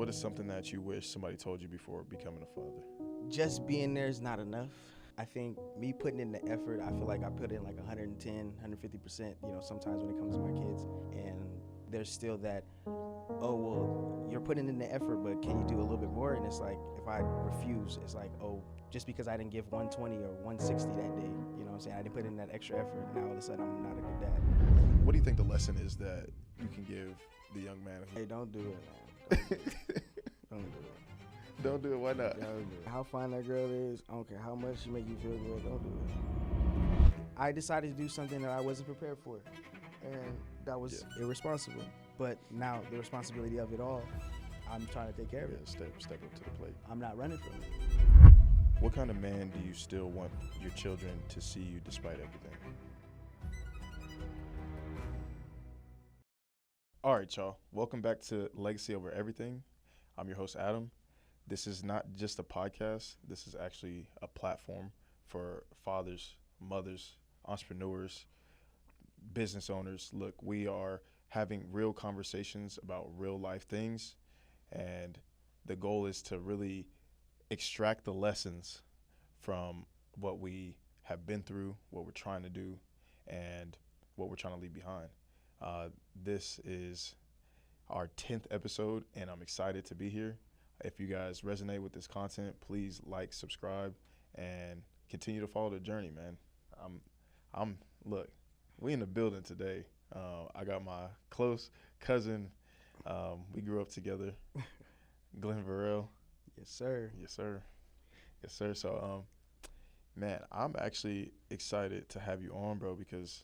What is something that you wish somebody told you before becoming a father? Just being there is not enough. I think me putting in the effort, I feel like I put in like 110, 150%, sometimes when it comes to my kids. And there's still that, oh, well, you're putting in the effort, but can you do a little bit more? And it's like, if I refuse, it's like, oh, just because I didn't give 120 or 160 that day, you know what I'm saying? I didn't put in that extra effort. Now all of a sudden I'm not a good dad. What do you think the lesson is that you can give the young man? Hey, don't do it, man. Don't do it. Don't do it. Don't do it. Why not? How fine that girl is, I don't care how much she make you feel good, don't do it. I decided to do something that I wasn't prepared for, and that was irresponsible. But now the responsibility of it all, I'm trying to take care of it. Step up to the plate. I'm not running from it. What kind of man do you still want your children to see you despite everything? All right, y'all. Welcome back to Legacy Over Everything. I'm your host, Adam. This is not just a podcast. This is actually a platform for fathers, mothers, entrepreneurs, business owners. Look, we are having real conversations about real life things, and the goal is to really extract the lessons from what we have been through, what we're trying to do, and what we're trying to leave behind. This is our 10th episode, and I'm excited to be here. If you guys resonate with this content, please like, subscribe, and continue to follow the journey, man. Look, we in the building today. I got my close cousin. We grew up together, Glyn Borel. Yes, sir. Yes, sir. Yes, sir. So, man, I'm actually excited to have you on, bro, because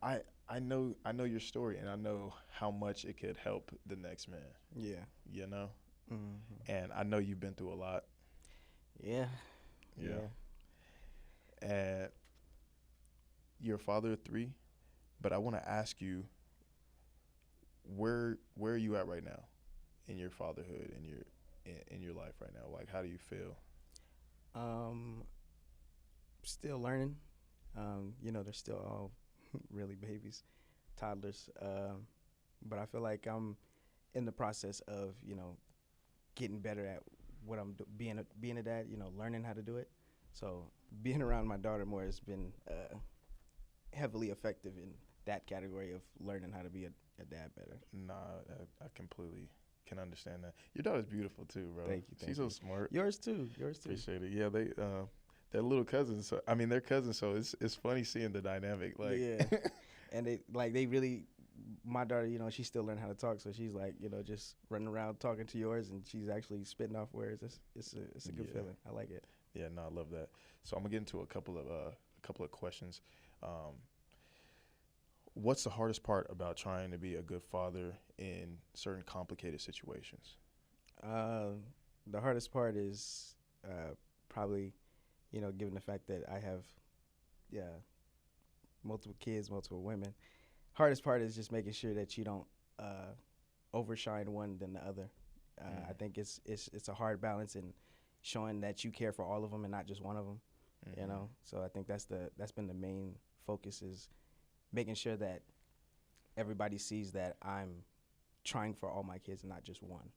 I know your story, and I know how much it could help the next man. Yeah. You know? Mm-hmm. And I know you've been through a lot. Yeah. And you're a father of 3, but I want to ask you, where are you at right now in your fatherhood, in your life right now? Like, how do you feel? Still learning. They're still all really babies, toddlers. But I feel like I'm in the process of, getting better at what I'm being a dad, learning how to do it. So being around my daughter more has been heavily effective in that category of learning how to be a dad better. Nah, I completely can understand that. Your daughter's beautiful too, bro. Thank you. She's so smart. Yours too. Appreciate it. Yeah, they're little cousins. So I mean, they're cousins. So it's funny seeing the dynamic. Like, yeah, and they really. My daughter, she's still learning how to talk, so she's like, just running around talking to yours, and she's actually spitting off words. It's a good feeling. I like it. Yeah, no, I love that. So I'm gonna get into a couple of questions. What's the hardest part about trying to be a good father in certain complicated situations? The hardest part is probably, given the fact that I have, multiple kids, multiple women. Hardest part is just making sure that you don't overshine one than the other. I think it's a hard balance in showing that you care for all of them and not just one of them. Mm-hmm. So I think that's been the main focus, is making sure that everybody sees that I'm trying for all my kids and not just one.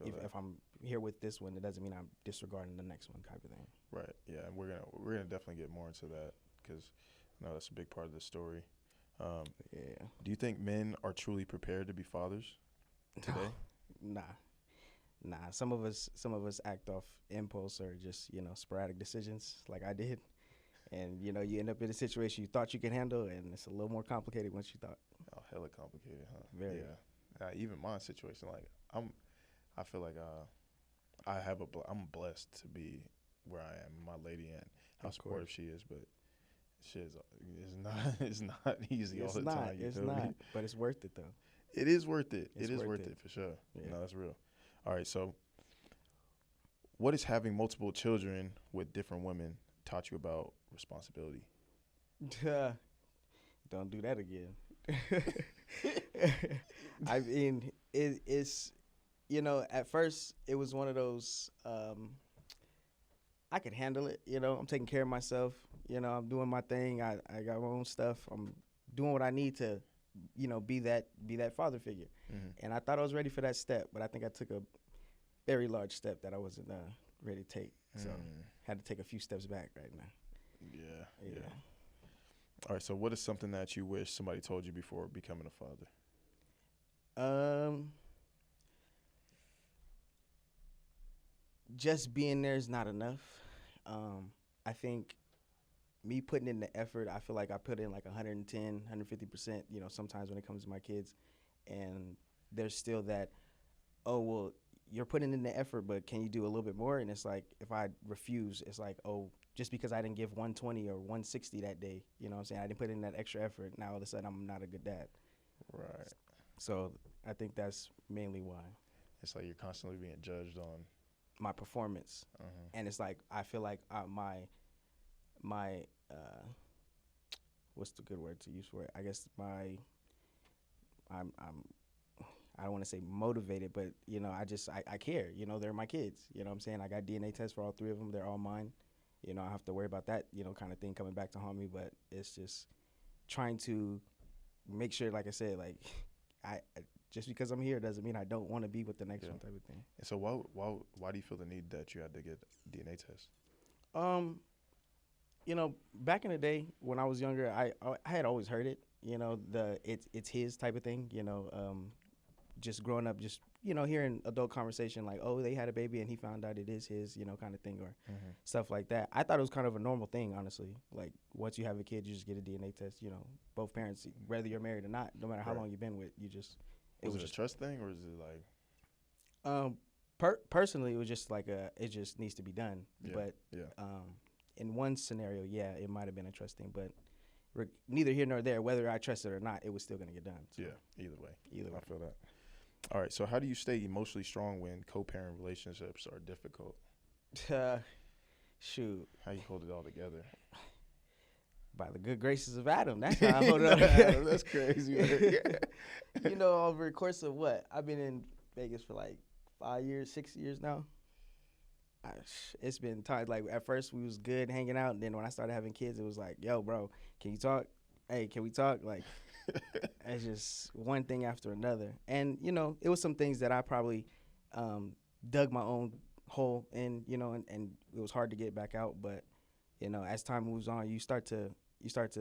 If I'm here with this one, it doesn't mean I'm disregarding the next one, type of thing. Right. Yeah, and we're gonna definitely get more into that, because I know that's a big part of the story. Do you think men are truly prepared to be fathers today? Nah. Some of us act off impulse or just sporadic decisions, like I did, and you end up in a situation you thought you could handle, and it's a little more complicated once you thought. Oh, hella complicated, huh? Very. Yeah. Even my situation, like I feel like I'm blessed to be where I am, my lady, and how supportive she is, but. Shit it's not easy all the time. It's not, but it's worth it though. It is worth it. It's it is worth it for sure. Yeah. No, that's real. All right, so what is having multiple children with different women taught you about responsibility? Don't do that again. I mean, it's at first it was one of those. I could handle it, I'm taking care of myself, I'm doing my thing, I got my own stuff, I'm doing what I need to be that father figure. Mm-hmm. And I thought I was ready for that step, but I think I took a very large step that I wasn't ready to take. So had to take a few steps back right now. Yeah. All right. So, what is something that you wish somebody told you before becoming a father? Just being there is not enough. I think me putting in the effort, I feel like I put in like 110, 150%, sometimes when it comes to my kids. And there's still that, oh, well, you're putting in the effort, but can you do a little bit more? And it's like, if I refuse, it's like, oh, just because I didn't give 120 or 160 that day, you know what I'm saying? I didn't put in that extra effort. Now all of a sudden I'm not a good dad. Right. So I think that's mainly why. It's like you're constantly being judged on my performance. And it's like, I feel like my what's the good word to use for it? I guess I'm I don't want to say motivated, but I care. They're my kids. You know what I'm saying? I got DNA tests for all 3 of them. They're all mine. I have to worry about that, kind of thing coming back to haunt me. But it's just trying to make sure, like I said, like I just because I'm here doesn't mean I don't want to be with the next one type of thing. And so why do you feel the need that you had to get DNA tests? Back in the day when I was younger, I had always heard it. It's his type of thing. Just growing up, just hearing adult conversation like, oh, they had a baby and he found out it is his, kind of thing, or stuff like that. I thought it was kind of a normal thing, honestly. Like once you have a kid, you just get a DNA test. Both parents, whether you're married or not, no matter how long you've been with, you just. Was it a trust thing, or is it like? Personally, it was just like it just needs to be done. But in one scenario, it might have been a trust thing, but neither here nor there. Whether I trust it or not, it was still going to get done. So. Yeah, either way. I feel that. All right, so how do you stay emotionally strong when co-parent relationships are difficult? Shoot. How you hold it all together? By the good graces of Adam. That's how I hold it all together. That's crazy. Over the course of what? I've been in Vegas for like 5 years, 6 years now. It's been times like at first we was good hanging out, and then when I started having kids, it was like, yo, bro, can you talk? Hey, can we talk? Like, it's just one thing after another. And, it was some things that I probably dug my own hole in, and it was hard to get back out. But, as time moves on, you start to,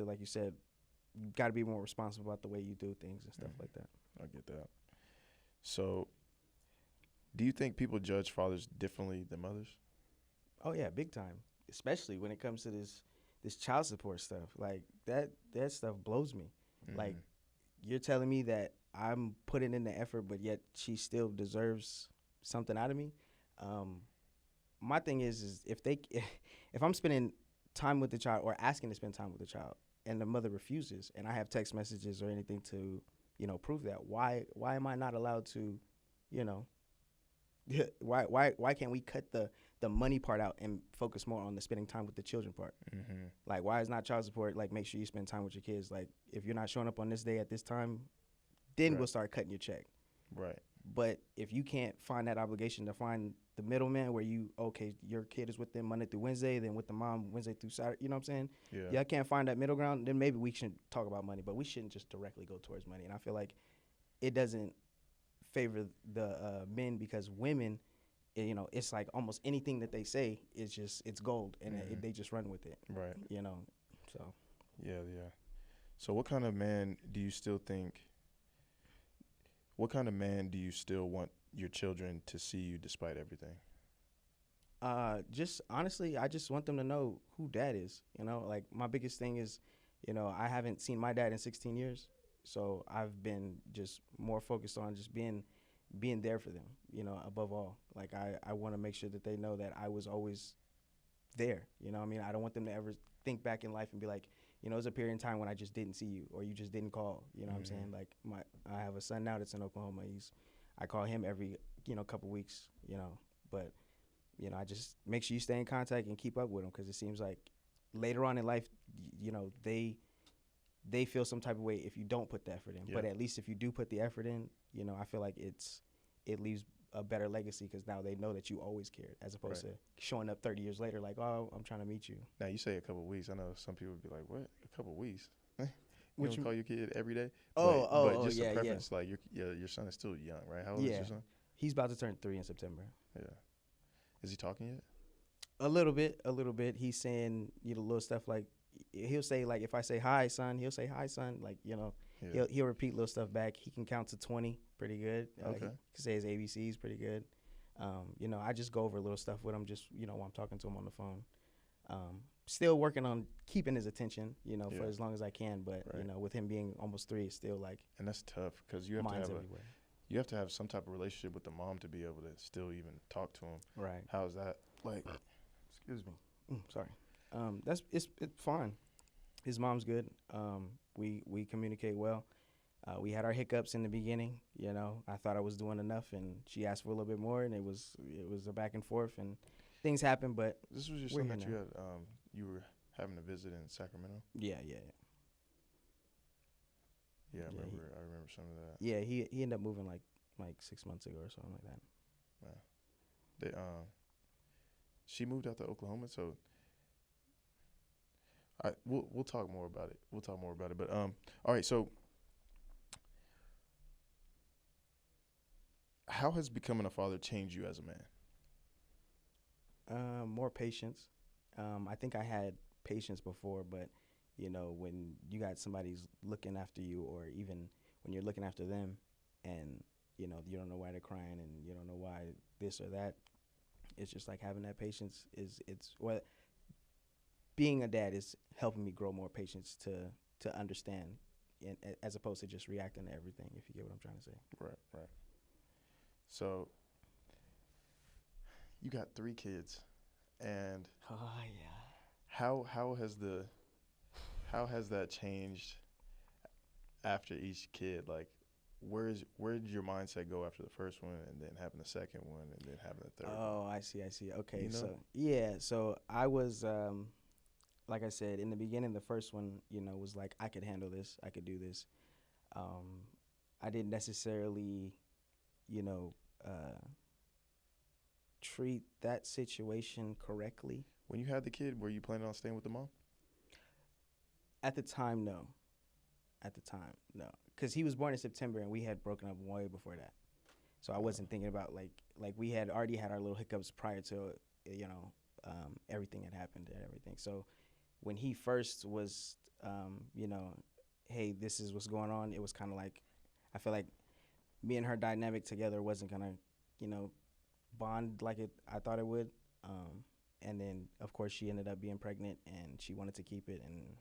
like you said, you got to be more responsible about the way you do things and stuff like that. I get that. So, do you think people judge fathers differently than mothers? Oh, yeah, big time. Especially when it comes to this child support stuff. Like, that stuff blows me. Like, you're telling me that I'm putting in the effort, but yet she still deserves something out of me. My thing is if I'm spending time with the child or asking to spend time with the child and the mother refuses, and I have text messages or anything to, prove that, why am I not allowed to, why can't we cut the money part out and focus more on the spending time with the children part? Like, why is not child support, like, make sure you spend time with your kids? Like, if you're not showing up on this day at this time, then we'll start cutting your check. Right. But if you can't find that obligation to find the middleman where your kid is with them Monday through Wednesday, then with the mom Wednesday through Saturday, you know what I'm saying? Yeah, I can't find that middle ground, then maybe we should talk about money, but we shouldn't just directly go towards money. And I feel like it doesn't favor the men, because women, it's like almost anything that they say is it's gold, and they just run with it. Right. So. Yeah. So what kind of man do you still want your children to see you despite everything? Just honestly, I just want them to know who dad is. Like, my biggest thing is, I haven't seen my dad in 16 years. So I've been just more focused on just being there for them, above all. Like, I want to make sure that they know that I was always there. I don't want them to ever think back in life and be like, there's a period in time when I just didn't see you, or you just didn't call. You know what I'm saying? Like, I have a son now that's in Oklahoma. I call him every, couple weeks, but, I just make sure you stay in contact and keep up with them, because it seems like later on in life, they feel some type of way if you don't put the effort in. Yeah. But at least if you do put the effort in, I feel like it leaves a better legacy, because now they know that you always cared, as opposed to showing up 30 years later like, oh, I'm trying to meet you. Now, you say a couple of weeks. I know some people would be like, what, a couple of weeks? You Which don't call your kid every day, but just a yeah, yeah, preference. Like your son is still young, right? How old is yeah. your son? He's about to turn 3 in September. Yeah. Is he talking yet? A little bit, a little bit. He's saying, little stuff like, he'll say, like, if I say hi, son, he'll say hi, son. Like, Yeah. he'll repeat little stuff back. He can count to 20 pretty good. He Okay. can say his ABCs pretty good. I just go over little stuff with him, just while I'm talking to him on the phone. Still working on keeping his attention, for Yeah. as long as I can. But Right. with him being almost 3, it's still like And that's tough because you have to minds have everywhere. you have to have some type of relationship with the mom to be able to still even talk to him. Right. How's that? Like, Excuse me. Sorry. It's fine. His mom's good. We communicate well. We had our hiccups in the beginning. I thought I was doing enough, and she asked for a little bit more, and it was a back and forth, and things happen. But this was your we're son here that you now. had. You were having a visit in Sacramento. Yeah. Yeah, I Yeah, remember. I remember some of that. Yeah, he ended up moving like 6 months ago or something like that. Yeah. They she moved out to Oklahoma, so we'll talk more about it. We'll talk more about it. But all right. So, how has becoming a father changed you as a man? More patience. I think I had patience before, but when you got somebody's looking after you, or even when you're looking after them, and you don't know why they're crying, and you don't know why this or that, it's just like having that patience being a dad is helping me grow more patience to understand, and as opposed to just reacting to everything. If you get what I'm trying to say. Right. So, you got 3 kids, and Oh yeah. how has that changed after each kid? Like, where did your mindset go after the first one, and then having the second one, and then having the third one? Oh, I see. Okay, You know? so I was like I said in the beginning, the first one, was like I could handle this, I could do this. I didn't necessarily, treat that situation correctly. When you had the kid, were you planning on staying with the mom? At the time, no. Because he was born in September, and we had broken up way before that. So I wasn't thinking about like we had already had our little hiccups prior to everything had happened and everything. So when he first was, hey, this is what's going on, it was kind of like I feel like me and her dynamic together wasn't gonna, bond like I thought it would. And then of course she ended up being pregnant, and she wanted to keep it, and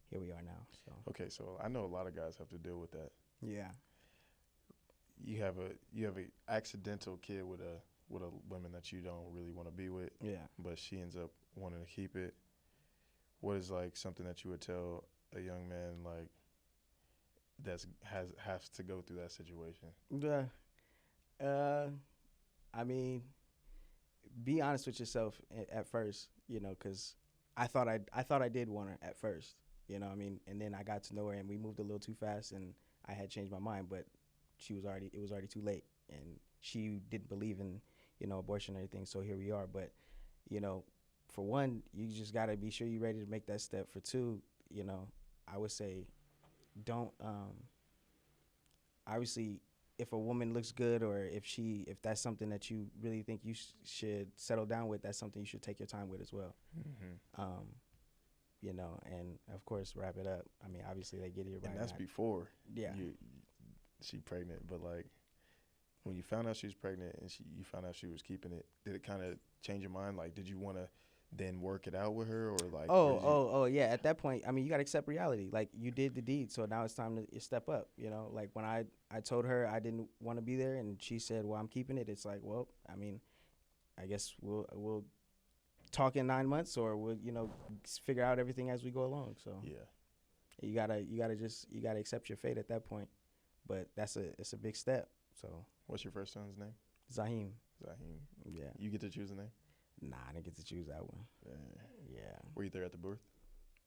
here we are now. So Okay, so I know a lot of guys have to deal with that. yeah. You have a accidental kid with a woman that you don't really want to be with, Yeah. but she ends up wanting to keep it. What is like something that you would tell a young man like has to go through that situation? Yeah. I mean, be honest with yourself at first, because I thought I did want her at first, and then I got to know her, and we moved a little too fast, and I had changed my mind, but it was already too late, and she didn't believe in, abortion or anything. So here we are. But, for one, you just got to be sure you're ready to make that step. For two, I would say don't, obviously, if a woman looks good, or if that's something that you really think you should settle down with, that's something you should take your time with as well. Mm-hmm. And of course wrap it up. I mean, obviously they get it right. And that's before Yeah. she pregnant. But like when you found out she was pregnant and you found out she was keeping it, did it kind of change your mind? Like, did you want to then work it out with her, or like? Oh, yeah. At that point, I mean, you got to accept reality. Like, you did the deed, so now it's time to step up. Like when I told her I didn't want to be there, and she said, "Well, I'm keeping it." It's like, well, I mean, I guess we'll talk in 9 months, or we'll figure out everything as we go along. So Yeah. you gotta accept your fate at that point. But it's a big step. So What's your first son's name? Zahim. Zahim. Yeah. You get to choose the name? Nah, I didn't get to choose that one. Yeah. Were you there at the birth?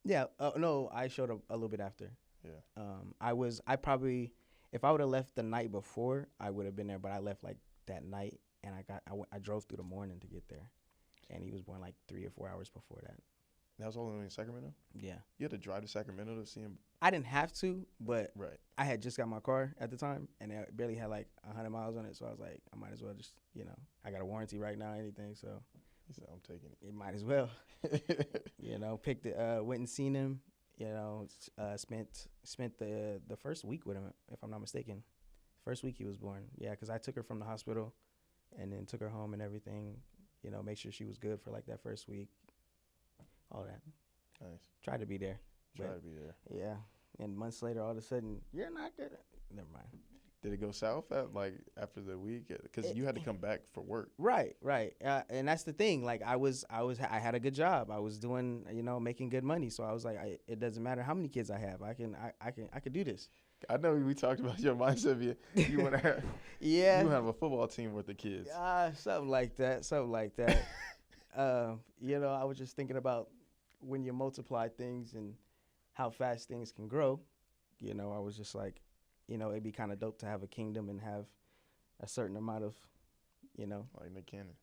Yeah. No, I showed up a little bit after. Yeah. I probably, if I would have left the night before, I would have been there. But I left like that night, and I drove through the morning to get there, and he was born like 3 or 4 hours before that. That was all in Sacramento? Yeah. You had to drive to Sacramento to see him? I didn't have to, but Right. I had just got my car at the time, and it barely had like 100 miles on it. So I was like, I might as well just, I got a warranty right now, anything. So He said, I'm taking it might as well, it. picked it, went and seen him, spent the first week with him, if I'm not mistaken. First week he was born. Yeah, because I took her from the hospital and then took her home and everything, make sure she was good for like that first week, all that. Nice. Tried to be there. Try to be there. Yeah. And months later, all of a sudden, you're not good. Never mind. Did it go south after the week? Because you had to come back for work. Right. And that's the thing. Like I had a good job. I was doing, making good money. So I was like, it doesn't matter how many kids I have. I can do this. I know we talked about your mindset. You want to have, yeah. You have a football team worth of kids. Something like that. I was just thinking about when you multiply things and how fast things can grow. I was just like, it'd be kind of dope to have a kingdom and have a certain amount of, Like Nick Cannon.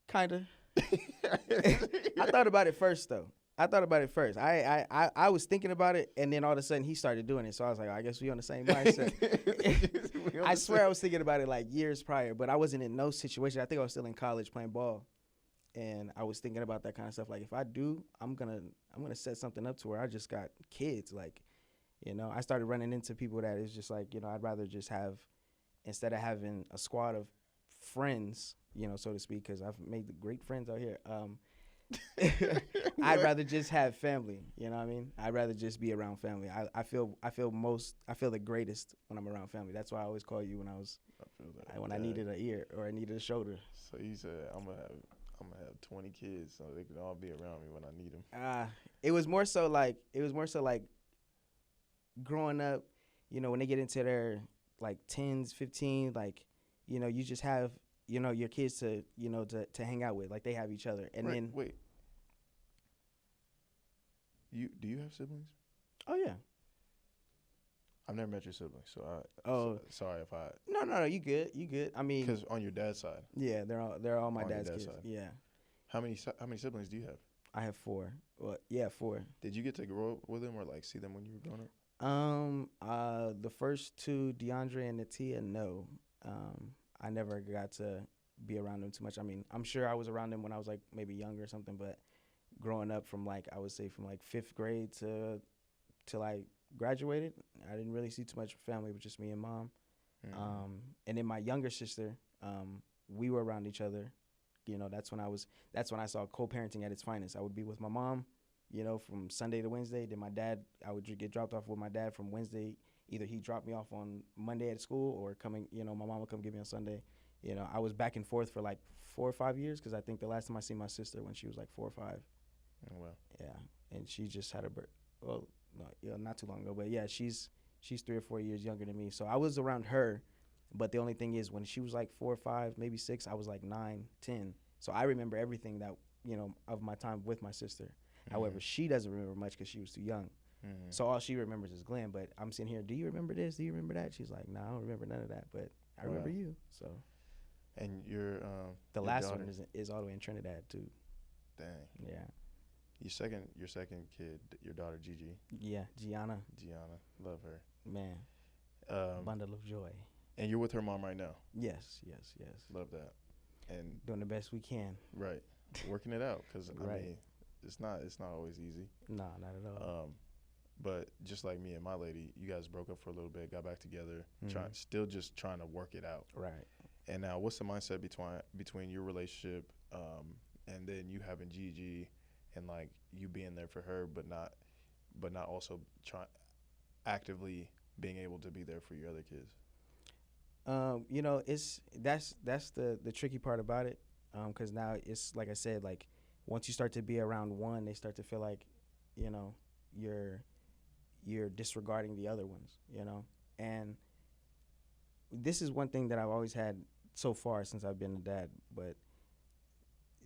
Kind of. I thought about it first, though. I was thinking about it, and then all of a sudden he started doing it. So I was like, I guess we on the same mindset. I swear I was thinking about it like years prior, but I wasn't in no situation. I think I was still in college playing ball, and I was thinking about that kind of stuff. Like if I do, I'm gonna set something up to where I just got kids. Like, I started running into people that is just like, I'd rather just have, instead of having a squad of friends, so to speak, because I've made great friends out here. I'd rather just have family. You know what I mean? I'd rather just be around family. I feel the greatest when I'm around family. That's why I always call you when I needed an ear or I needed a shoulder. So you said I'm gonna have 20 kids so they can all be around me when I need them. It was more so like growing up, when they get into their like 10s, 15, like, you just have, your kids to hang out with, like they have each other. And right, then wait. Do you have siblings? Oh yeah. I've never met your siblings, sorry if I. No, you good. I mean, because on your dad's side. Yeah, they're all my dad's kids. Side. Yeah. How many siblings do you have? I have 4. Well, yeah, 4. Did you get to grow up with them or like see them when you were growing up? The first 2, DeAndre and Natia, no. I never got to be around them too much. I mean, I'm sure I was around them when I was like maybe younger or something, but growing up from like, I would say from like 5th grade till I graduated, I didn't really see too much family with just me and mom. Mm-hmm. And then my younger sister, we were around each other. That's when I saw co-parenting at its finest. I would be with my mom, from Sunday to Wednesday. Then my dad, I would get dropped off with my dad from Wednesday. Either he dropped me off on Monday at school or my mom would come get me on Sunday. I was back and forth for like 4 or 5 years because I think the last time I seen my sister when she was like 4 or 5. Oh, wow. Yeah, and she just had her birth. Well, no, not too long ago, but yeah, she's 3 or 4 years younger than me. So I was around her, but the only thing is when she was like 4 or 5, maybe 6, I was like 9, 10. So I remember everything that of my time with my sister. Mm-hmm. However, she doesn't remember much because she was too young. Mm-hmm. So all she remembers is Glyn. But I'm sitting here, do you remember this? Do you remember that? She's like, no, I don't remember none of that, but I remember you. So. And your the last daughter one is all the way in Trinidad too. Dang. Yeah. Your second kid, your daughter Gigi. Yeah, Gianna, love her. Man, bundle of joy. And you're with her mom right now. Yes. Love that. And doing the best we can. Right, working it out because right. I mean, it's not always easy. No, not at all. But just like me and my lady, you guys broke up for a little bit, got back together, mm-hmm. still just trying to work it out. Right. And now, what's the mindset between your relationship and then you having Gigi and like you being there for her, but not also actively being able to be there for your other kids? That's the tricky part about it, because now it's like I said, like once you start to be around one, they start to feel like, you're disregarding the other ones, and this is one thing that I've always had so far since I've been a dad, but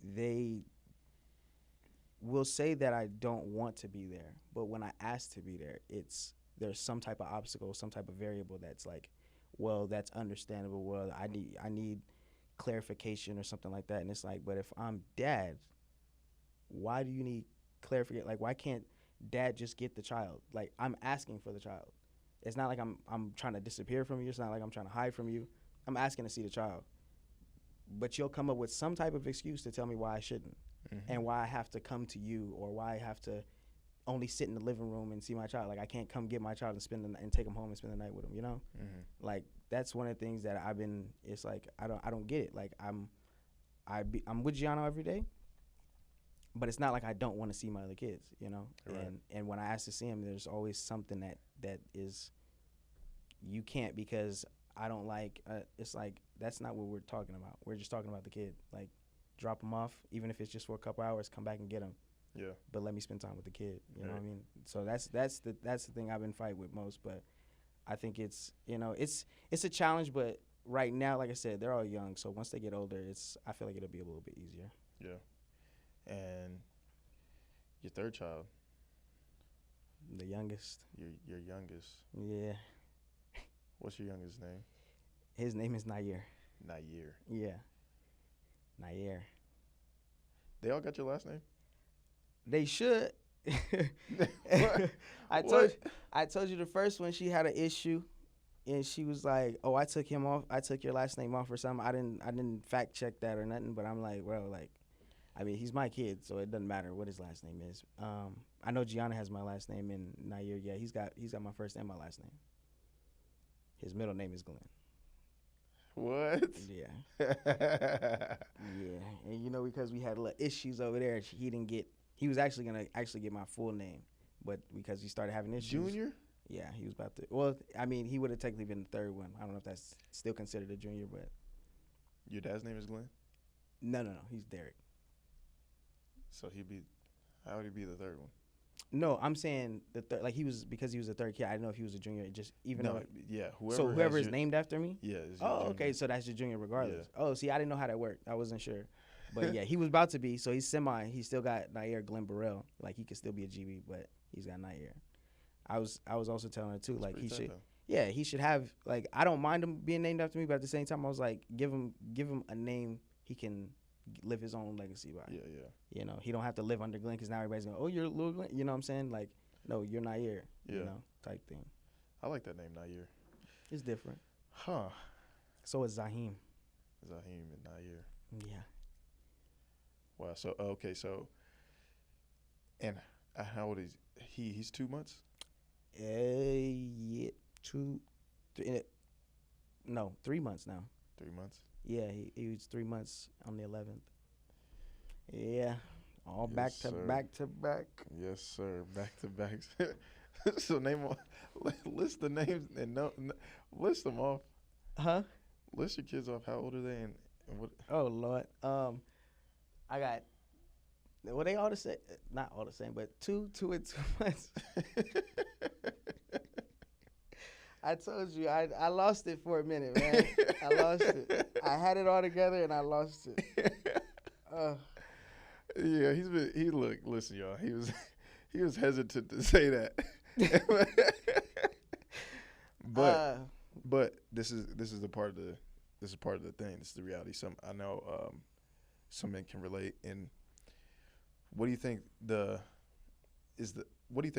they will say that I don't want to be there, but when I ask to be there, there's some type of obstacle, some type of variable that's like, well, that's understandable. Well, I need clarification or something like that. And it's like, but if I'm dad, why do you need clarification. Like, why can't dad just get the child? Like, I'm asking for the child. It's not like I'm trying to disappear from you. It's not like I'm trying to hide from you. I'm asking to see the child. But you'll come up with some type of excuse to tell me why I shouldn't, and why I have to come to you, or why I have to only sit in the living room and see my child. Like, I can't come get my child and take him home and spend the night with him. You know, like that's one of the things that I've been. It's like I don't get it. Like I'm with Gianno every day, but it's not like I don't want to see my other kids. You know, Right. and when I ask to see him, there's always something that is you can't, because I don't like. It's like that's not what we're talking about. We're just talking about the kid. Like, drop him off, even if it's just for a couple hours. Come back and get him. Yeah. But let me spend time with the kid. You know Right. what I mean? So that's the thing I've been fighting with most. But I think it's it's a challenge. But right now, like I said, they're all young. So once they get older, I feel like it'll be a little bit easier. Yeah. And your third child, The youngest. your youngest. Yeah. What's your youngest name? His name is Nair. Nair. Yeah. Nair. They all got your last name? They should. What? I told you the first one, she had an issue, and she was like, "Oh, I took him off. I took your last name off or something." I didn't fact check that or nothing, but I'm like, well, like, I mean, he's my kid, so it doesn't matter what his last name is. I know Gianna has my last name, and Nair, yeah, he's got my first and my last name. His middle name is Glyn. What? Yeah. Yeah, and because we had little issues over there, he was actually gonna get my full name, but because we started having issues. Junior? Yeah, he was about to. Well, I mean, he would have technically been the third one. I don't know if that's still considered a junior, but Your dad's name is Glenn? no, he's Derek. So how would he be the third one? No, I'm saying the third, like because he was the third kid. I didn't know if he was a junior. Just even No, though. yeah, So whoever is named after me. Yeah. Is your Oh, junior. okay. So that's your junior regardless. Yeah. Oh, see, I didn't know how that worked. I wasn't sure. But yeah, he was about to be. So he's he still got Nair Glyn Borel. Like, he could still be a GB, but he's got Nair. I was also telling her too, That's like, pretty he tight, should. though. Yeah, he should have, like, I don't mind him being named after me, but at the same time, I was like, give him a name he can live his own legacy by. Yeah. He don't have to live under Glenn, because now everybody's going, oh, you're little Glenn. You know what I'm saying? Like, no, you're Nair. Yeah. Type thing. I like that name, Nair. It's different. Huh. So is Zahim. Zahim and Nair. Yeah. Wow. So, okay. So, and how old is he? He's 2 months? Yeah, 3 months now. 3 months? Yeah, he was 3 months on the 11th. Yeah, all Yes, back sir. to back. Yes, sir. Back to back. So list the names and list them off. Huh? List your kids off. How old are they and what? Oh Lord. I got. Well, they all the same. Not all the same, but 2 and 2 months. I told you, I lost it for a minute, man. I lost it. I had it all together and I lost it. Yeah, listen, y'all. He was hesitant to say that. But this is the part of the thing. This is the reality. I know some men can relate. And what do you think the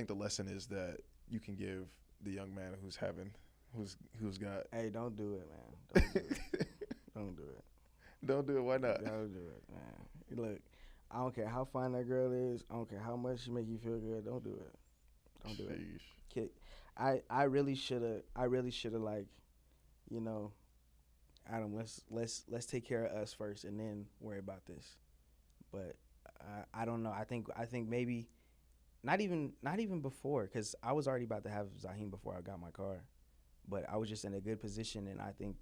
lesson is that you can give the young man who's got? Hey, don't do it, man. Don't do it. Don't do it. Why not? Don't do it, man. Look, I don't care how fine that girl is. I don't care how much she make you feel good. Don't do it. Don't do it. Sheesh. Kid, I really shoulda like, Adam, let's take care of us first and then worry about this. But I don't know. I think maybe not even before, because I was already about to have Zahim before I got my car, but I was just in a good position, and I think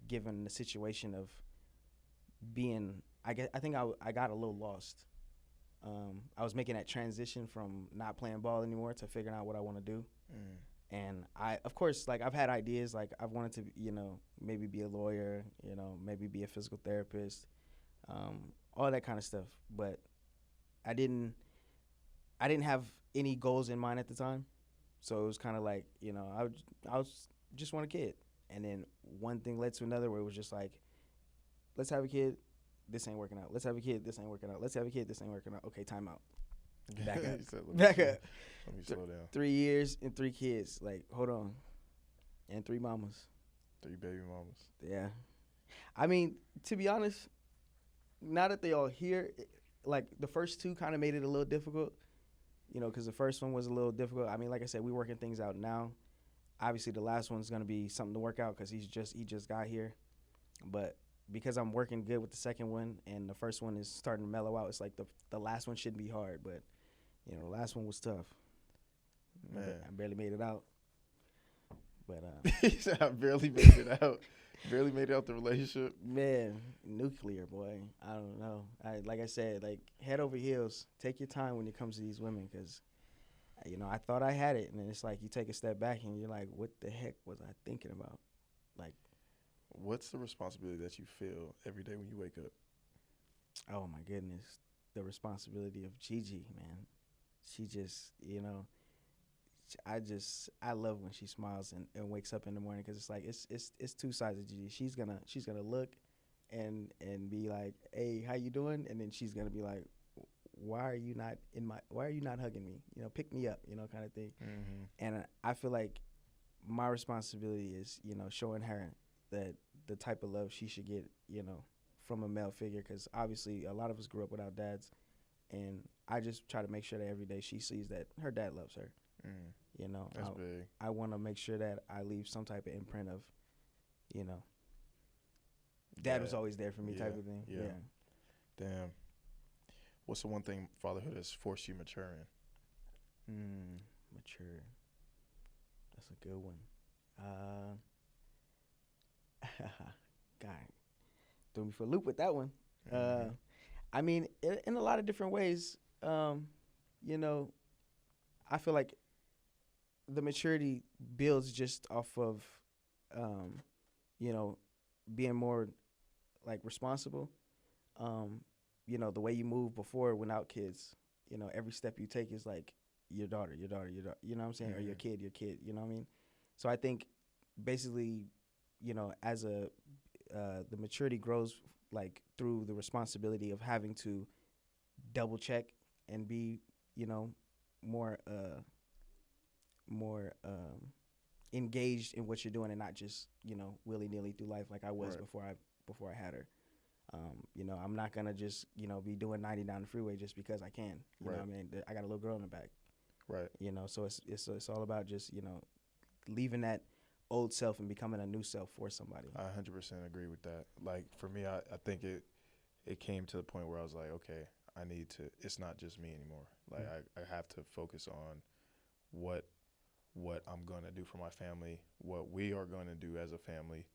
given the situation of being, I think I got a little lost. I was making that transition from not playing ball anymore to figuring out what I want to do. And I, of course, like, I've had ideas, like I've wanted to, maybe be a lawyer, maybe be a physical therapist, all that kind of stuff. But I didn't have any goals in mind at the time. So it was kind of like, I was just want a kid. And then one thing led to another, where it was just like, let's have a kid. This ain't working out. Let's have a kid. This ain't working out. Let's have a kid. This ain't working out. Okay, time out. Back up. He said, Back up. Let me slow down. 3 years and 3 kids. Like, hold on. And 3 mamas. 3 baby mamas. Yeah. I mean, to be honest, now that they all here, like the first 2 kind of made it a little difficult, because the first one was a little difficult. I mean, like I said, we're working things out now. Obviously, the last one's going to be something to work out because he just got here. But because I'm working good with the second one and the first one is starting to mellow out, it's like the last one shouldn't be hard. But, the last one was tough. Man. I barely made it out. But He said, I barely made it out. Barely made it out the relationship. man, nuclear, boy. I don't know. Like I said, like head over heels. Take your time when it comes to these women, because I thought I had it, and then it's like you take a step back and you're like, what the heck was I thinking about? Like, what's the responsibility that you feel every day when you wake up? oh my goodness, the responsibility of Gigi, man. She just, I love when she smiles and wakes up in the morning, because it's like it's 2 sides of Gigi. She's gonna look and be like, hey, how you doing? And then she's gonna be like, why are you not hugging me? Pick me up, kind of thing. Mm-hmm. And I feel like my responsibility is, showing her that the type of love she should get, from a male figure, because obviously a lot of us grew up without dads, and I just try to make sure that every day she sees that her dad loves her. That's big. I want to make sure that I leave some type of imprint of, dad was always there for me, type of thing. Yeah. Damn. What's the one thing fatherhood has forced you mature in? Mature. That's a good one. God, threw me for a loop with that one. Mm-hmm. I mean, in a lot of different ways. I feel like the maturity builds just off of, being more like responsible. The way you move before without kids, every step you take is like your daughter, you know what I'm saying? Mm-hmm. Or your kid, you know what I mean? So I think basically, as the maturity grows like through the responsibility of having to double check and be, more engaged in what you're doing, and not just, willy-nilly through life like I was Right. before I had her. I'm not gonna just, be doing 90 down the freeway just because I can. You know what I mean? I got a little girl in the back. Right. So it's all about just, leaving that old self and becoming a new self for somebody. I 100% agree with that. Like, for me, I think it came to the point where I was like, okay, I need to, it's not just me anymore. Like, I have to focus on what I'm going to do for my family, what we are going to do as a family,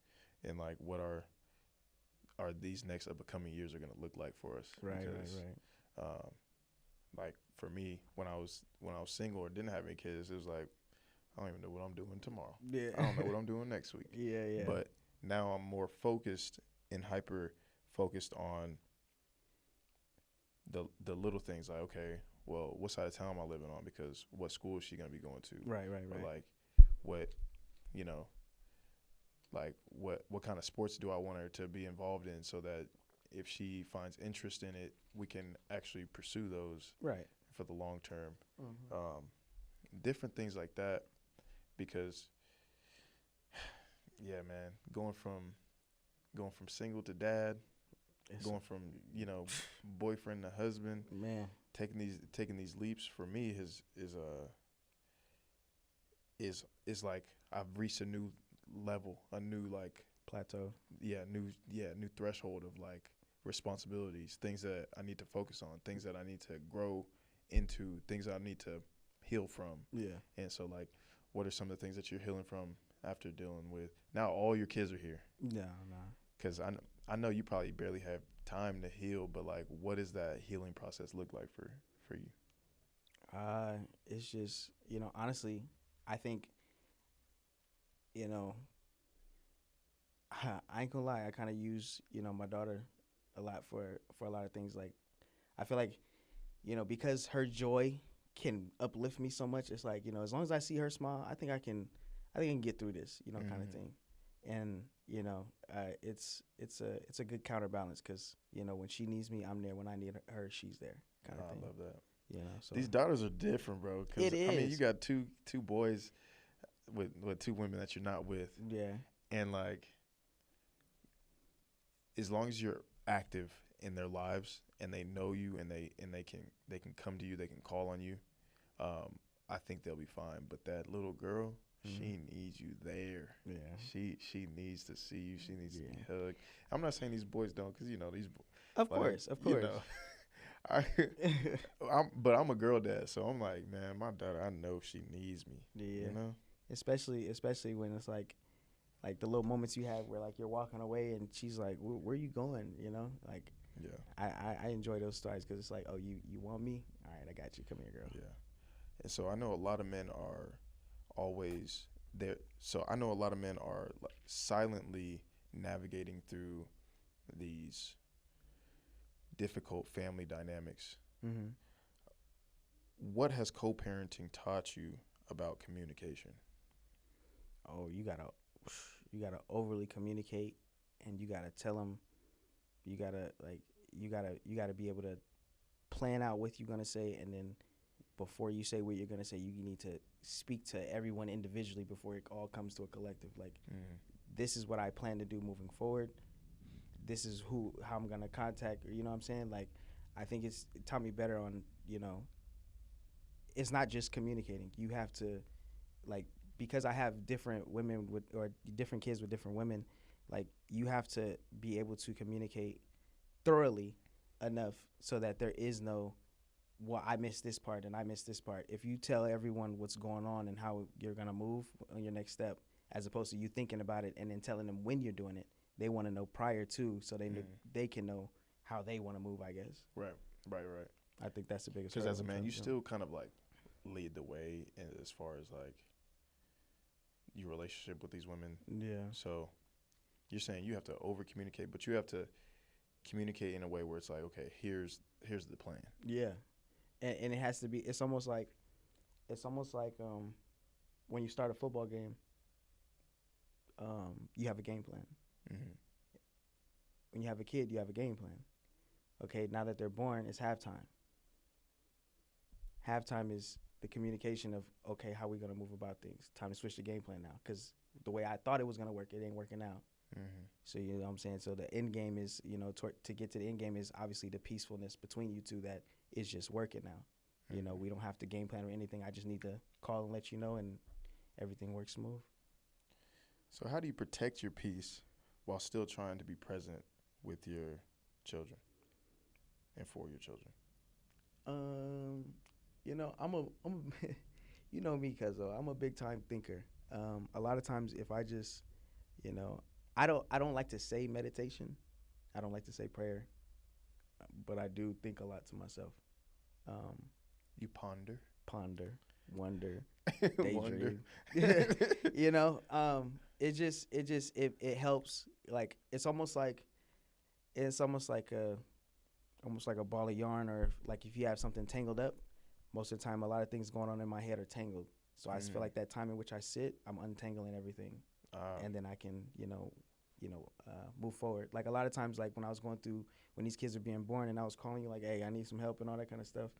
and like what are these next upcoming years are going to look like for us. Right. Like for me, when I was single or didn't have any kids, it was like, I don't even know what I'm doing tomorrow. Yeah. I don't know what I'm doing next week. Yeah. But now I'm more focused and hyper focused on the little things, like, okay, well, what side of town am I living on? Because what school is she going to be going to? Right. Or like what, like what kind of sports do I want her to be involved in, so that if she finds interest in it, we can actually pursue those Right. for the long term. Mm-hmm. Different things like that, because yeah, man, going from single to dad, going from boyfriend to husband, man, taking these leaps for me is like I've reached a new level, a new like plateau. New threshold of like responsibilities, things that I need to focus on, things that I need to grow into, things that I need to heal from. Yeah. And so like, what are some of the things that you're healing from after dealing with, now all your kids are here? No. Because I know you probably barely have time to heal, but like, what does that healing process look like for you? It's just, honestly, I think, I ain't gonna lie, I kind of use, my daughter a lot for a lot of things. Like, I feel like, because her joy can uplift me so much, it's like, as long as I see her smile, I think I can get through this, kind of thing. And, it's a good counterbalance, because, when she needs me, I'm there. When I need her, she's there, kind of thing. I love that. You know, so These daughters are different, bro. Cause it is. I mean, you got two boys with two women that you're not with, Yeah. and like, as long as you're active in their lives and they know you and they can come to you, they can call on you. I think they'll be fine. But that little girl, she needs you there. Yeah. She needs to see you. She needs to be Yeah. hugged. I'm not saying these boys don't, because you know these. Of Like, course. you know, but I'm a girl dad, so I'm like, man, my daughter, I know she needs me. Yeah. You know. Especially when it's like the little moments you have where like you're walking away and she's like, where are you going? You know, like, Yeah. I enjoy those stories because it's like, oh, you want me? All right, I got you. Come here, girl. Yeah. And so I know a lot of men are always there. So I know a lot of men are like silently navigating through these difficult family dynamics. Mm-hmm. What has co-parenting taught you about communication? Oh, you gotta overly communicate, and you gotta tell them. You gotta be able to plan out what you're gonna say, and then before you say what you're gonna say, you need to speak to everyone individually before it all comes to a collective. Like, this is what I plan to do moving forward. This is how I'm gonna contact. You know what I'm saying? Like, I think it taught me better on, you know. It's not just communicating. You have to, like, because I have different women or different kids with different women. Like, you have to be able to communicate thoroughly enough so that there is no, well, I missed this part and I missed this part. If you tell everyone what's going on and how you're going to move on your next step, as opposed to you thinking about it and then telling them when you're doing it, they want to know prior to, so they can know how they want to move, I guess. Right. I think that's the biggest. Because as a man, you still kind of like lead the way as far as like your relationship with these women. Yeah. So you're saying you have to over communicate, but you have to communicate in a way where it's like, okay, here's the plan. Yeah. And it has to be. It's almost like when you start a football game. You have a game plan. Mm-hmm. When you have a kid, you have a game plan. Okay, now that they're born, it's halftime. Halftime is the communication of, okay, how we gonna move about things. Time to switch the game plan now, because the way I thought it was gonna work, it ain't working out. Mm-hmm. So you know what I'm saying. So the end game is, you know, to get to the end game is obviously the peacefulness between you two that is just working now. You know, we don't have to game plan or anything. I just need to call and let you know, and everything works smooth. So how do you protect your peace while still trying to be present with your children and for your children? You know, I'm you know me, cuz I'm a big time thinker. A lot of times if I just, you know, I don't like to say meditation. I don't like to say prayer, but I do think a lot to myself. You ponder, wonder, daydream. You know, it helps. Like, it's almost like a ball of yarn, or like if you have something tangled up. Most of the time, a lot of things going on in my head are tangled. So I just feel like that time in which I sit, I'm untangling everything, and then I can, move forward. Like, a lot of times, like when these kids are being born, and I was calling you like, hey, I need some help and all that kind of stuff.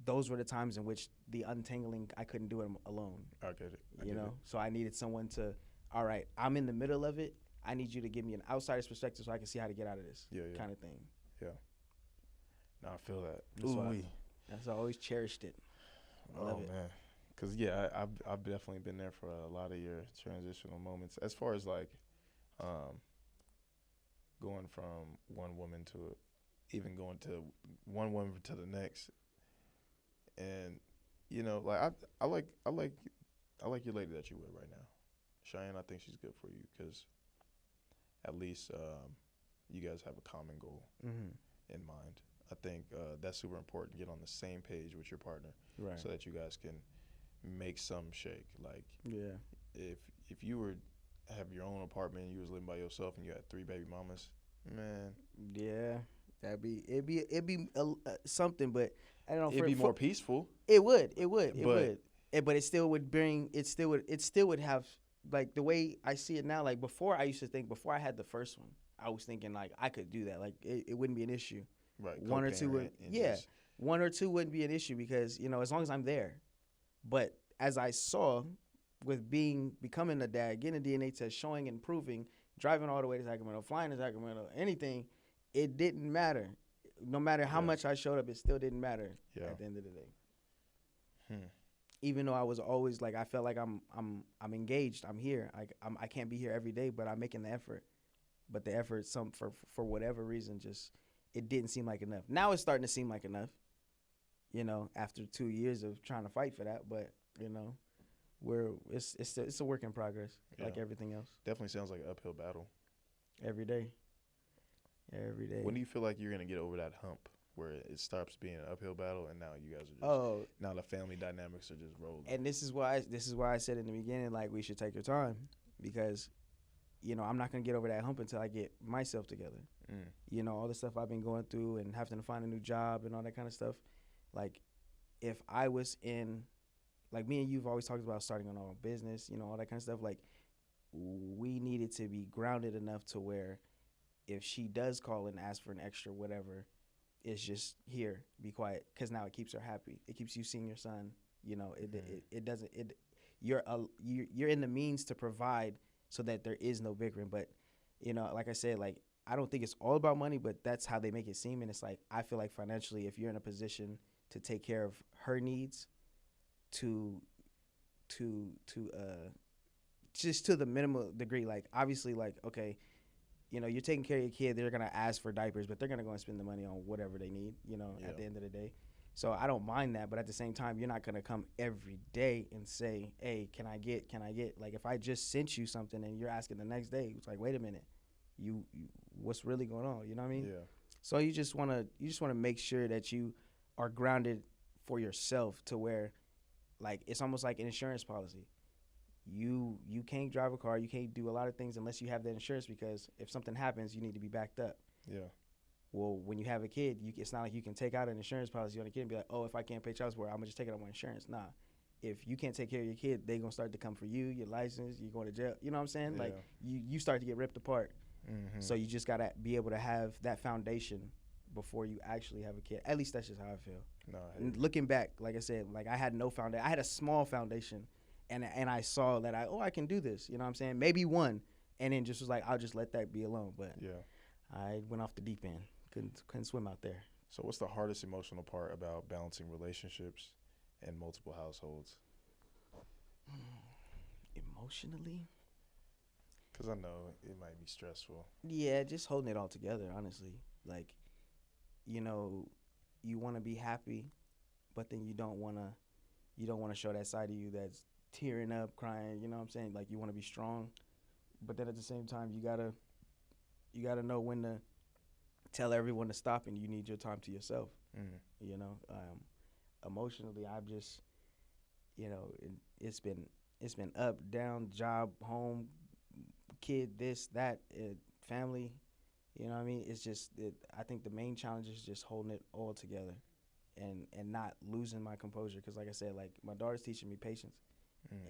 Those were the times in which the untangling, I couldn't do it alone. I get it. You know, so I needed someone to, all right, I'm in the middle of it. I need you to give me an outsider's perspective so I can see how to get out of this. Kind of thing. Yeah. No, I feel that. That's why I always cherished it. I love it. Man. Because, I've definitely been there for a lot of your transitional moments. As far as, like, going from one woman to even going to one woman to the next. And, you know, like, I like your lady that you with right now. Cheyenne, I think she's good for you because at least you guys have a common goal in mind. I think that's super important. Get on the same page with your partner, right? So that you guys can make some shake. Like, if you were have your own apartment and you was living by yourself and you had 3 baby mamas, man. Yeah, it'd be something, but I don't know. It'd be more peaceful. It would. But it still would have, like, the way I see it now. Like, before, I used to think, before I had the first one, I was thinking like I could do that. Like, it wouldn't be an issue. Right. One or two would, 1 or 2 wouldn't be an issue because, you know, as long as I'm there. But as I saw with becoming a dad, getting a DNA test, showing and proving, driving all the way to Sacramento, flying to Sacramento, anything, it didn't matter. No matter how much I showed up, it still didn't matter at the end of the day. Even though I was always like, I felt like I'm engaged, I'm here. I can't be here every day, but I'm making the effort. But the effort, for whatever reason, just it didn't seem like enough. Now it's starting to seem like enough. You know, after 2 years of trying to fight for that, but you know, it's a work in progress, like everything else. Definitely sounds like an uphill battle. Every day. Every day. When do you feel like you're gonna get over that hump where it stops being an uphill battle and now you guys are just now the family dynamics are just rolling? And this is why I said in the beginning, like, we should take your time, because you know, I'm not gonna get over that hump until I get myself together. You know, all the stuff I've been going through and having to find a new job and all that kind of stuff. Like, if I was in, like, me and you've always talked about starting our own business, you know, all that kind of stuff. Like, we needed to be grounded enough to where if she does call and ask for an extra whatever, it's just here, be quiet, because now it keeps her happy. It keeps you seeing your son. You know, it doesn't. You're in the means to provide so that there is no bickering. But, you know, like I said, like, I don't think it's all about money, but that's how they make it seem. And it's like, I feel like financially, if you're in a position to take care of her needs just to the minimal degree, like, obviously, like, okay, you know, you're taking care of your kid, they're going to ask for diapers, but they're going to go and spend the money on whatever they need, you know, at the end of the day. So I don't mind that, but at the same time, you're not going to come every day and say, hey, can I get, like, if I just sent you something and you're asking the next day, it's like, wait a minute, you what's really going on, you know what I mean? Yeah. So you just want to make sure that you are grounded for yourself, to where, like, it's almost like an insurance policy. You can't drive a car, you can't do a lot of things unless you have that insurance, because if something happens, you need to be backed up. Yeah. Well, when you have a kid, it's not like you can take out an insurance policy on a kid and be like, oh, if I can't pay child support, I'm going to just take it on my insurance. Nah. If you can't take care of your kid, they're going to start to come for you, your license, you're going to jail. You know what I'm saying? Yeah. Like, you start to get ripped apart. So you just got to be able to have that foundation before you actually have a kid. At least that's just how I feel. No, And looking back, like I said, like, I had no foundation. I had a small foundation, and I saw that I can do this. You know what I'm saying? Maybe one, and then just was like, I'll just let that be alone. But I went off the deep end. Couldn't swim out there. So what's the hardest emotional part about balancing relationships and multiple households? Emotionally? Because I know it might be stressful. Yeah, just holding it all together, honestly. Like, you know, you want to be happy, but then you don't want to show that side of you that's tearing up, crying, you know what I'm saying? Like, you want to be strong, but then at the same time, you got to know when to tell everyone to stop, and you need your time to yourself. You know, emotionally, I've just, you know, it's been up, down, job, home, kid, this, that, family. You know what I mean? It's just, I think the main challenge is just holding it all together, and not losing my composure. Because, like I said, like, my daughter's teaching me patience.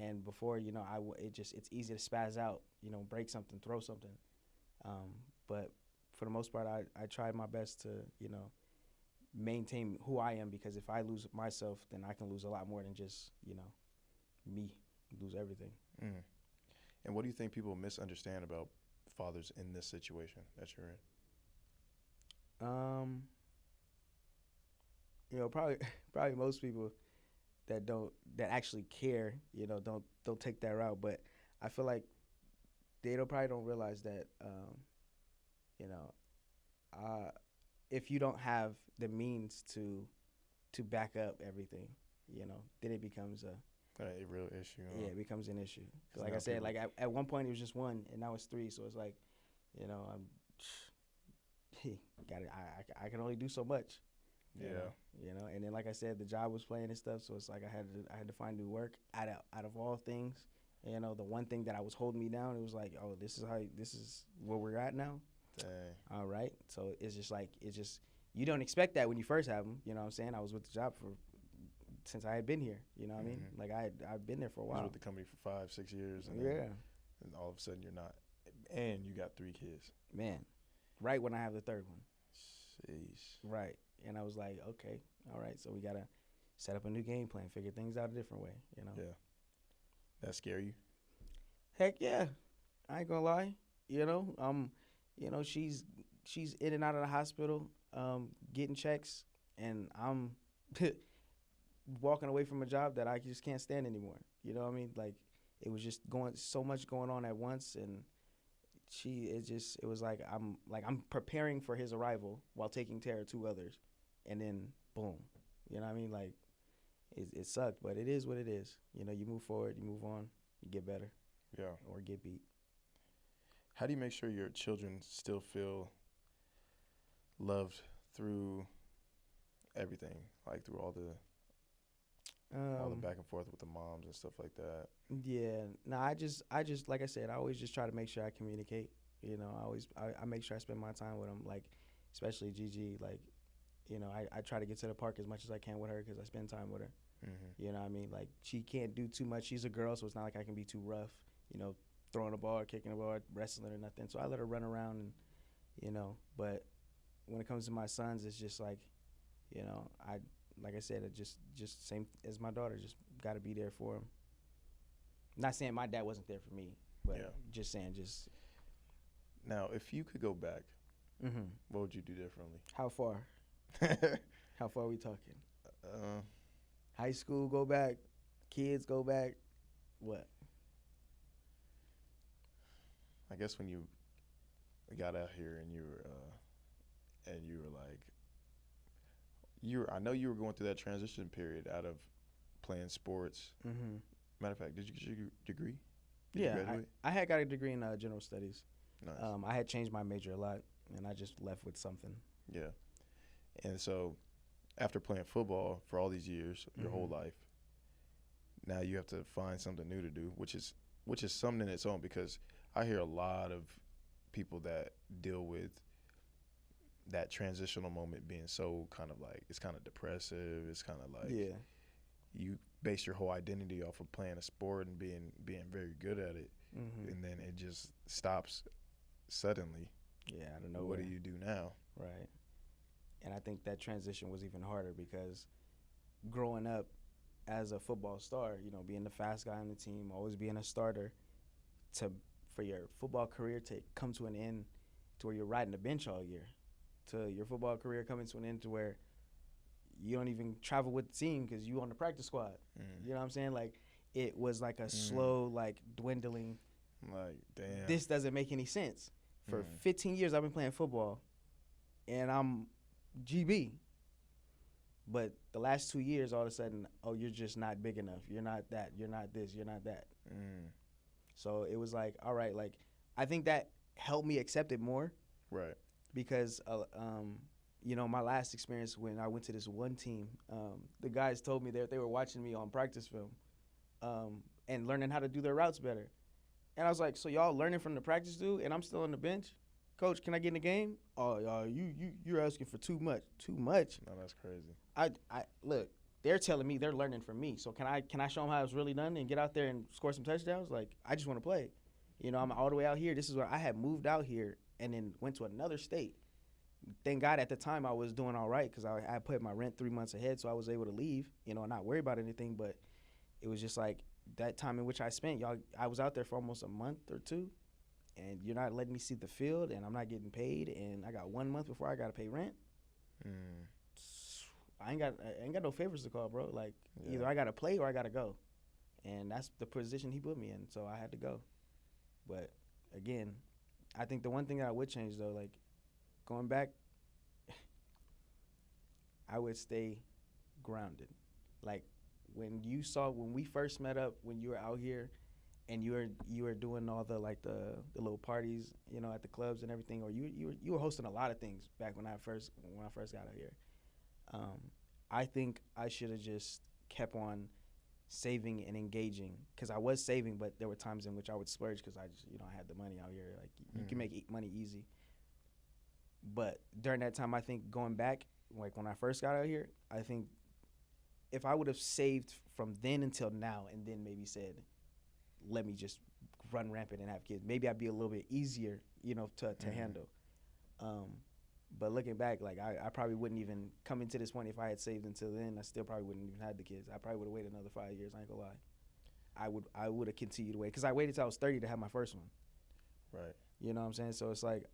And before, you know, it's easy to spaz out, you know, break something, throw something. But for the most part, I tried my best to, you know, maintain who I am, because if I lose myself, then I can lose a lot more than just, you know, me, lose everything. And what do you think people misunderstand about fathers in this situation that you're in? You know, probably most people that actually care, you know, don't take that route. But I feel like they probably don't realize that, you know, if you don't have the means to back up everything, you know, then it becomes a real issue. Yeah, it becomes an issue. 'Cause like I said, like, at one point it was just one, and now it's three. So it's like, you know, I can only do so much. You know, and then, like I said, the job was playing and stuff. So it's like I had to find new work out of all things. You know, the one thing that I was holding me down, it was like, oh, this is where we're at now. Dang. All right. So it's just you don't expect that when you first have them. You know what I'm saying? I was with the job since I had been here. You know what I mean? Like, I've been there for a while. You was with the company for 5-6 years. And and all of a sudden you're not. And you got 3 kids. Man, right when I have the third one. Jeez. Right. And I was like, okay, all right, so we got to set up a new game plan, figure things out a different way, you know? Yeah. That scare you? Heck yeah. I ain't gonna lie. She's in and out of the hospital, getting checks, and I'm walking away from a job that I just can't stand anymore. You know what I mean? Like, it was just so much going on at once, and it was like I'm preparing for his arrival while taking care of two others, and then boom. You know what I mean? Like, it sucked, but it is what it is. You know, you move forward, you move on, you get better. Yeah. Or get beat. How do you make sure your children still feel loved through everything, like through all the back and forth with the moms and stuff like that? Yeah. No, I just like I said, I always just try to make sure I communicate. You know, I make sure I spend my time with them, like, especially Gigi. Like, you know, I try to get to the park as much as I can with her because I spend time with her. Mm-hmm. You know what I mean? Like, she can't do too much. She's a girl, so it's not like I can be too rough, you know, throwing a ball, kicking a ball, wrestling or nothing. So I let her run around and, you know, but when it comes to my sons, it's just like, you know, like I said, it just same as my daughter, just got to be there for him. Not saying my dad wasn't there for me, but just saying just. Now, if you could go back, mm-hmm. what would you do differently? How far? How far are we talking? High school, go back. Kids, go back. What? I guess when you got out here and you were like, I know you were going through that transition period out of playing sports. Mm-hmm. Matter of fact, did you get your degree? Did you graduate? I had got a degree in general studies. Nice. I had changed my major a lot, and I just left with something. Yeah. And so after playing football for all these years, your mm-hmm. whole life, now you have to find something new to do, which is something in its own, because I hear a lot of people that deal with that transitional moment being so kind of like, it's kind of depressive. It's kind of like you base your whole identity off of playing a sport and being very good at it, mm-hmm. and then it just stops suddenly. Yeah, I don't know. What do you do now? Right. And I think that transition was even harder because growing up as a football star, you know, being the fast guy on the team, always being a starter, for your football career to come to an end to where you're riding the bench all year, to your football career coming to an end to where you don't even travel with the team because you on the practice squad. You know what I'm saying? Like, it was like a slow, like, dwindling. Like, damn. This doesn't make any sense. For 15 years I've been playing football, and I'm GB. But the last 2 years, all of a sudden, oh, you're just not big enough. You're not that. You're not this. You're not that. So it was like, all right, like, I think that helped me accept it more. Right. Because, you know, my last experience when I went to this one team, the guys told me that they were watching me on practice film and learning how to do their routes better. And I was like, so y'all learning from the practice dude, and I'm still on the bench? Coach, can I get in the game? Oh, y'all, you're asking for too much. Too much. No, that's crazy. I look, they're telling me they're learning from me. So can I show them how it's really done and get out there and score some touchdowns? Like, I just want to play. You know, I'm all the way out here. This is where I had moved out here and then went to another state. Thank God at the time I was doing all right because I put my rent 3 months ahead, so I was able to leave, you know, and not worry about anything. But it was just like that time in which I spent, I was out there for almost a month or two, and you're not letting me see the field, and I'm not getting paid, and I got 1 month before I got to pay rent. I ain't got no favors to call, bro. Like, either I got to play or I got to go. And that's the position he put me in, so I had to go. But, again, I think the one thing that I would change, though, like, going back, I would stay grounded. Like, when we first met up, when you were out here and you were doing all the, like, the little parties, you know, at the clubs and everything, or you were hosting a lot of things back when I first got out here. I think I should have just kept on saving and engaging, because I was saving, but there were times in which I would splurge because I just, you know, I had the money out here. Like, you can make money easy. But during that time, I think going back, like when I first got out here, I think if I would have saved from then until now and then maybe said, let me just run rampant and have kids, maybe I'd be a little bit easier, you know, to handle. But looking back, like I probably wouldn't even come into this point if I had saved until then. I still probably wouldn't even had the kids. I probably would have waited another 5 years. I ain't gonna lie. I would have continued to wait because I waited till I was 30 to have my first one. Right. You know what I'm saying? So it's like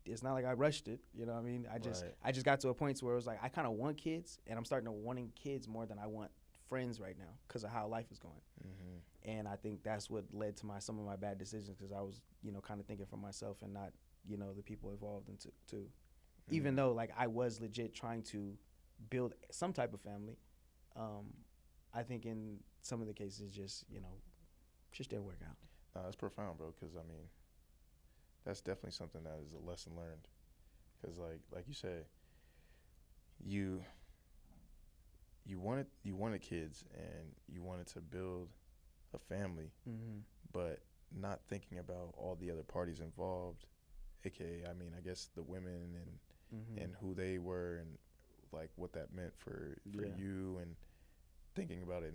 it's not like I rushed it. You know what I mean? Right. I just got to a point where it was like I kind of want kids, and I'm starting to wanting kids more than I want friends right now because of how life is going. Mm-hmm. And I think that's what led to some of my bad decisions because I was kind of thinking for myself and not the people involved into too. Mm-hmm. Even though like I was legit trying to build some type of family, I think in some of the cases just didn't work out. No, that's profound, bro. Because I mean, that's definitely something that is a lesson learned. Because like you said, you wanted kids and you wanted to build a family, Mm-hmm. but not thinking about all the other parties involved, aka I mean I guess the women and who they were and like what that meant for you and thinking about it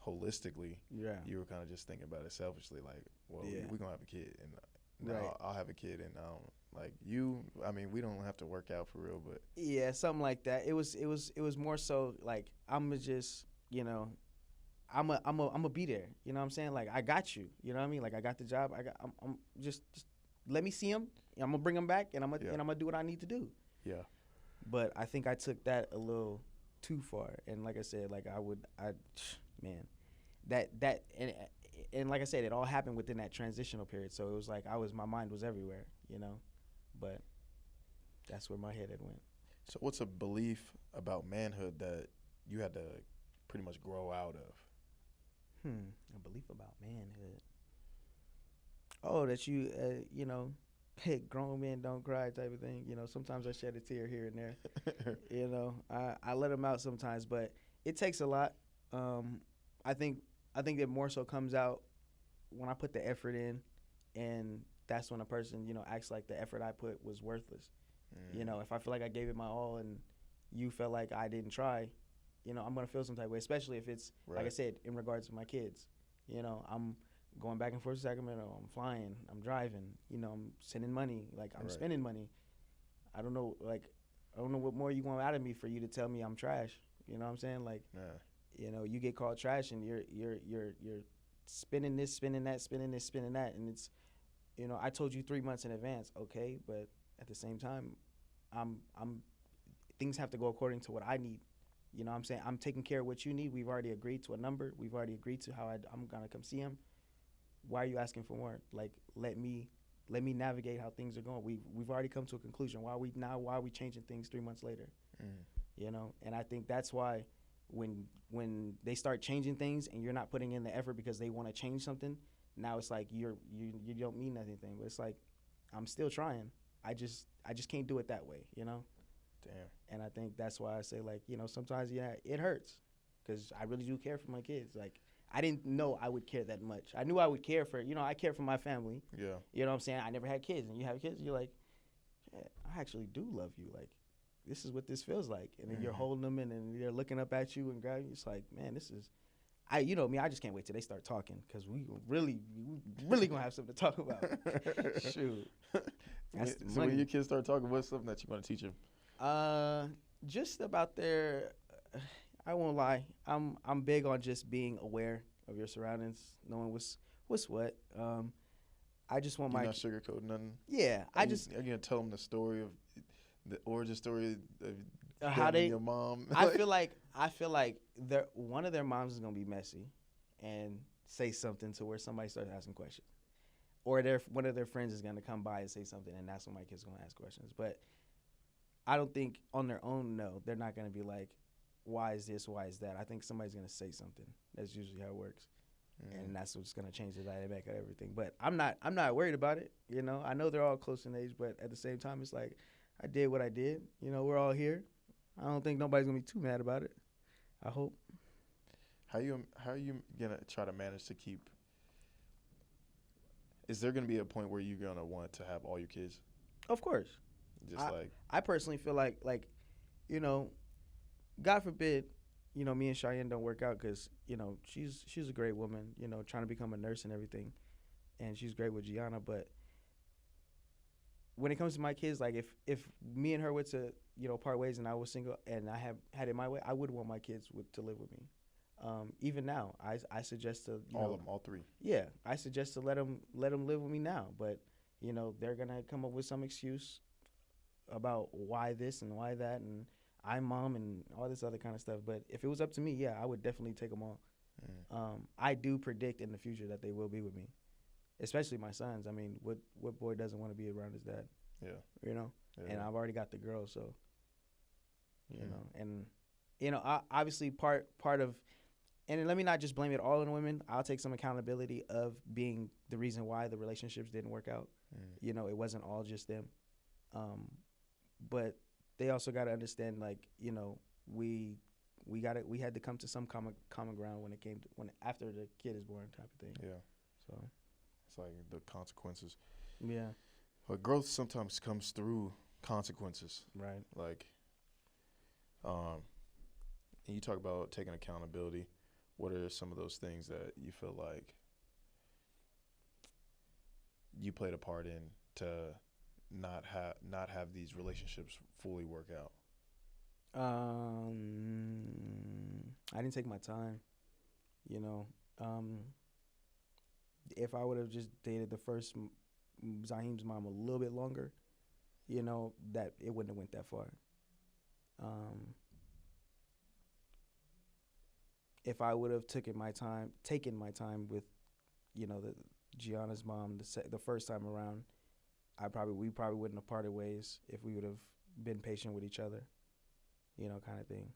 holistically. Yeah. You were kind of just thinking about it selfishly, like, well, Yeah. we're gonna have a kid, and now Right. I'll have a kid, and like you. I mean, we don't have to work out for real, but Yeah, something like that. It was more so like I'm just I'm a be there. You know what I'm saying? Like I got you. You know what I mean? Like I got the job. I'm just let me see him. I'm gonna bring him back, and I'm gonna do what I need to do. yeah, But I think I took that a little too far. And like I said, like man, that and like I said, it all happened within that transitional period. So it was like my mind was everywhere, but that's where my head had went. So what's a belief about manhood that you had to pretty much grow out of? A belief about manhood. Oh, that hey, grown men don't cry type of thing. Sometimes I shed a tear here and there. I let them out sometimes, but it takes a lot. I think it more so comes out when I put the effort in, and that's when a person acts like the effort I put was worthless. If I feel like I gave it my all and you felt like I didn't try, I'm gonna feel some type of way, especially if it's like I said in regards to my kids. I'm going back and forth to Sacramento. I'm flying. I'm driving. I'm sending money. Like I'm spending money. I don't know what more you want out of me for you to tell me I'm trash. You know what I'm saying? Like, you get called trash and you're spending this, spending that, spending this, spending that, and it's, I told you 3 months in advance, okay, but at the same time, I'm things have to go according to what I need. You know what I'm saying? I'm taking care of what you need. We've already agreed to a number. We've already agreed to how I'm gonna come see him. Why are you asking for more? Like, let me navigate how things are going. We've already come to a conclusion. Why are we changing things 3 months later? And I think that's why when they start changing things and you're not putting in the effort because they want to change something, now it's like you don't mean anything. But it's like I'm still trying. I just can't do it that way. Damn. And I think that's why I say, like, sometimes, it hurts because I really do care for my kids. Like, I didn't know I would care that much. I knew I would care for, I care for my family. Yeah. You know what I'm saying? I never had kids, and you have kids, you're like, yeah, I actually do love you. Like, this is what this feels like. And then you're holding them, and then they're looking up at you and grabbing you. It's like, man, this is, I just can't wait till they start talking because we really going to have something to talk about. Shoot. So when your kids start talking, what's something that you want to teach them? Just about I won't lie. I'm big on just being aware of your surroundings, knowing what's what. I just want You're not sugarcoating nothing. Yeah, Are you gonna tell them the origin story of how they your mom? I feel like one of their moms is gonna be messy, and say something to where somebody starts asking questions, or one of their friends is gonna come by and say something, and that's when my kid's gonna ask questions. But I don't think on their own, no, they're not going to be like, why is this, why is that? I think somebody's going to say something. That's usually how it works. And that's what's going to change the dynamic of everything. But I'm not worried about it. I know they're all close in age, but at the same time, it's like, I did what I did. We're all here. I don't think nobody's going to be too mad about it. I hope. How are you going to try to manage to keep, is there going to be a point where you're going to want to have all your kids? Of course. I personally feel like God forbid, me and Cheyenne don't work out because, she's a great woman, trying to become a nurse and everything. And she's great with Gianna. But when it comes to my kids, like if me and her were to part ways and I was single and I had it my way, I would want my kids to live with me. Even now, I suggest to all of them, all three. Yeah, I suggest to let them live with me now, but they're gonna come up with some excuse about why this and why that and I'm mom and all this other kind of stuff. But if it was up to me, yeah, I would definitely take them all. I do predict in the future that they will be with me, especially my sons. I mean, what boy doesn't want to be around his dad? Yeah. Yeah. And I've already got the girl, so and obviously part of, and let me not just blame it all on women. I'll take some accountability of being the reason why the relationships didn't work out. It wasn't all just them. But they also got to understand, like, we had to come to some common ground when it came to after the kid is born, type of thing. Yeah. So it's like the consequences. Yeah. But growth sometimes comes through consequences. Right. Like, and you talk about taking accountability. What are some of those things that you feel like you played a part in to not have these relationships fully work out? I didn't take my time. If I would have just dated the first Zahim's mom a little bit longer, that it wouldn't have went that far. If I would have taken my time with, the Gianna's mom the first time around, we probably wouldn't have parted ways if we would have been patient with each other, kind of thing.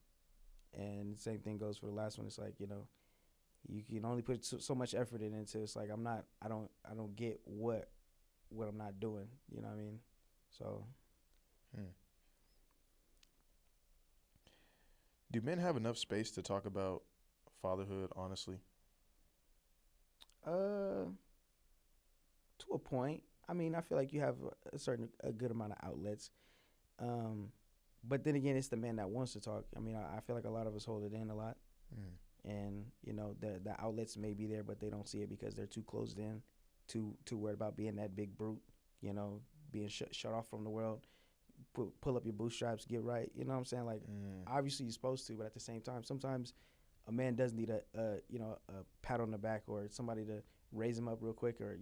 And the same thing goes for the last one. It's like, you can only put so much effort into. It's like I don't get what I'm not doing. You know what I mean? So. Do men have enough space to talk about fatherhood honestly? To a point. I mean, I feel like you have a good amount of outlets. But then again, it's the man that wants to talk. I mean, I feel like a lot of us hold it in a lot. And, the outlets may be there, but they don't see it because they're too closed in, too worried about being that big brute, being shut off from the world. Pull up your bootstraps, get right. You know what I'm saying? Like, obviously you're supposed to, but at the same time, sometimes a man does need a pat on the back or somebody to raise him up real quick, or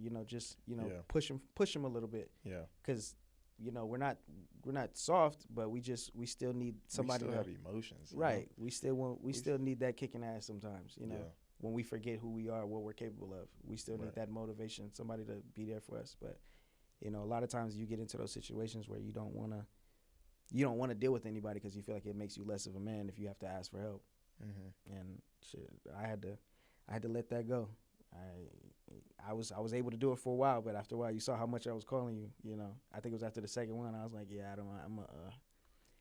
push him a little bit. Yeah. Because we're not soft, but we still need somebody. We still have emotions, right? We still need that kicking ass sometimes. When we forget who we are, what we're capable of, we still need that motivation, somebody to be there for us. But a lot of times you get into those situations where you don't want to deal with anybody because you feel like it makes you less of a man if you have to ask for help. And shit, I had to let that go. I was able to do it for a while, but after a while, you saw how much I was calling you. I think it was after the second one. I was like, yeah, I'm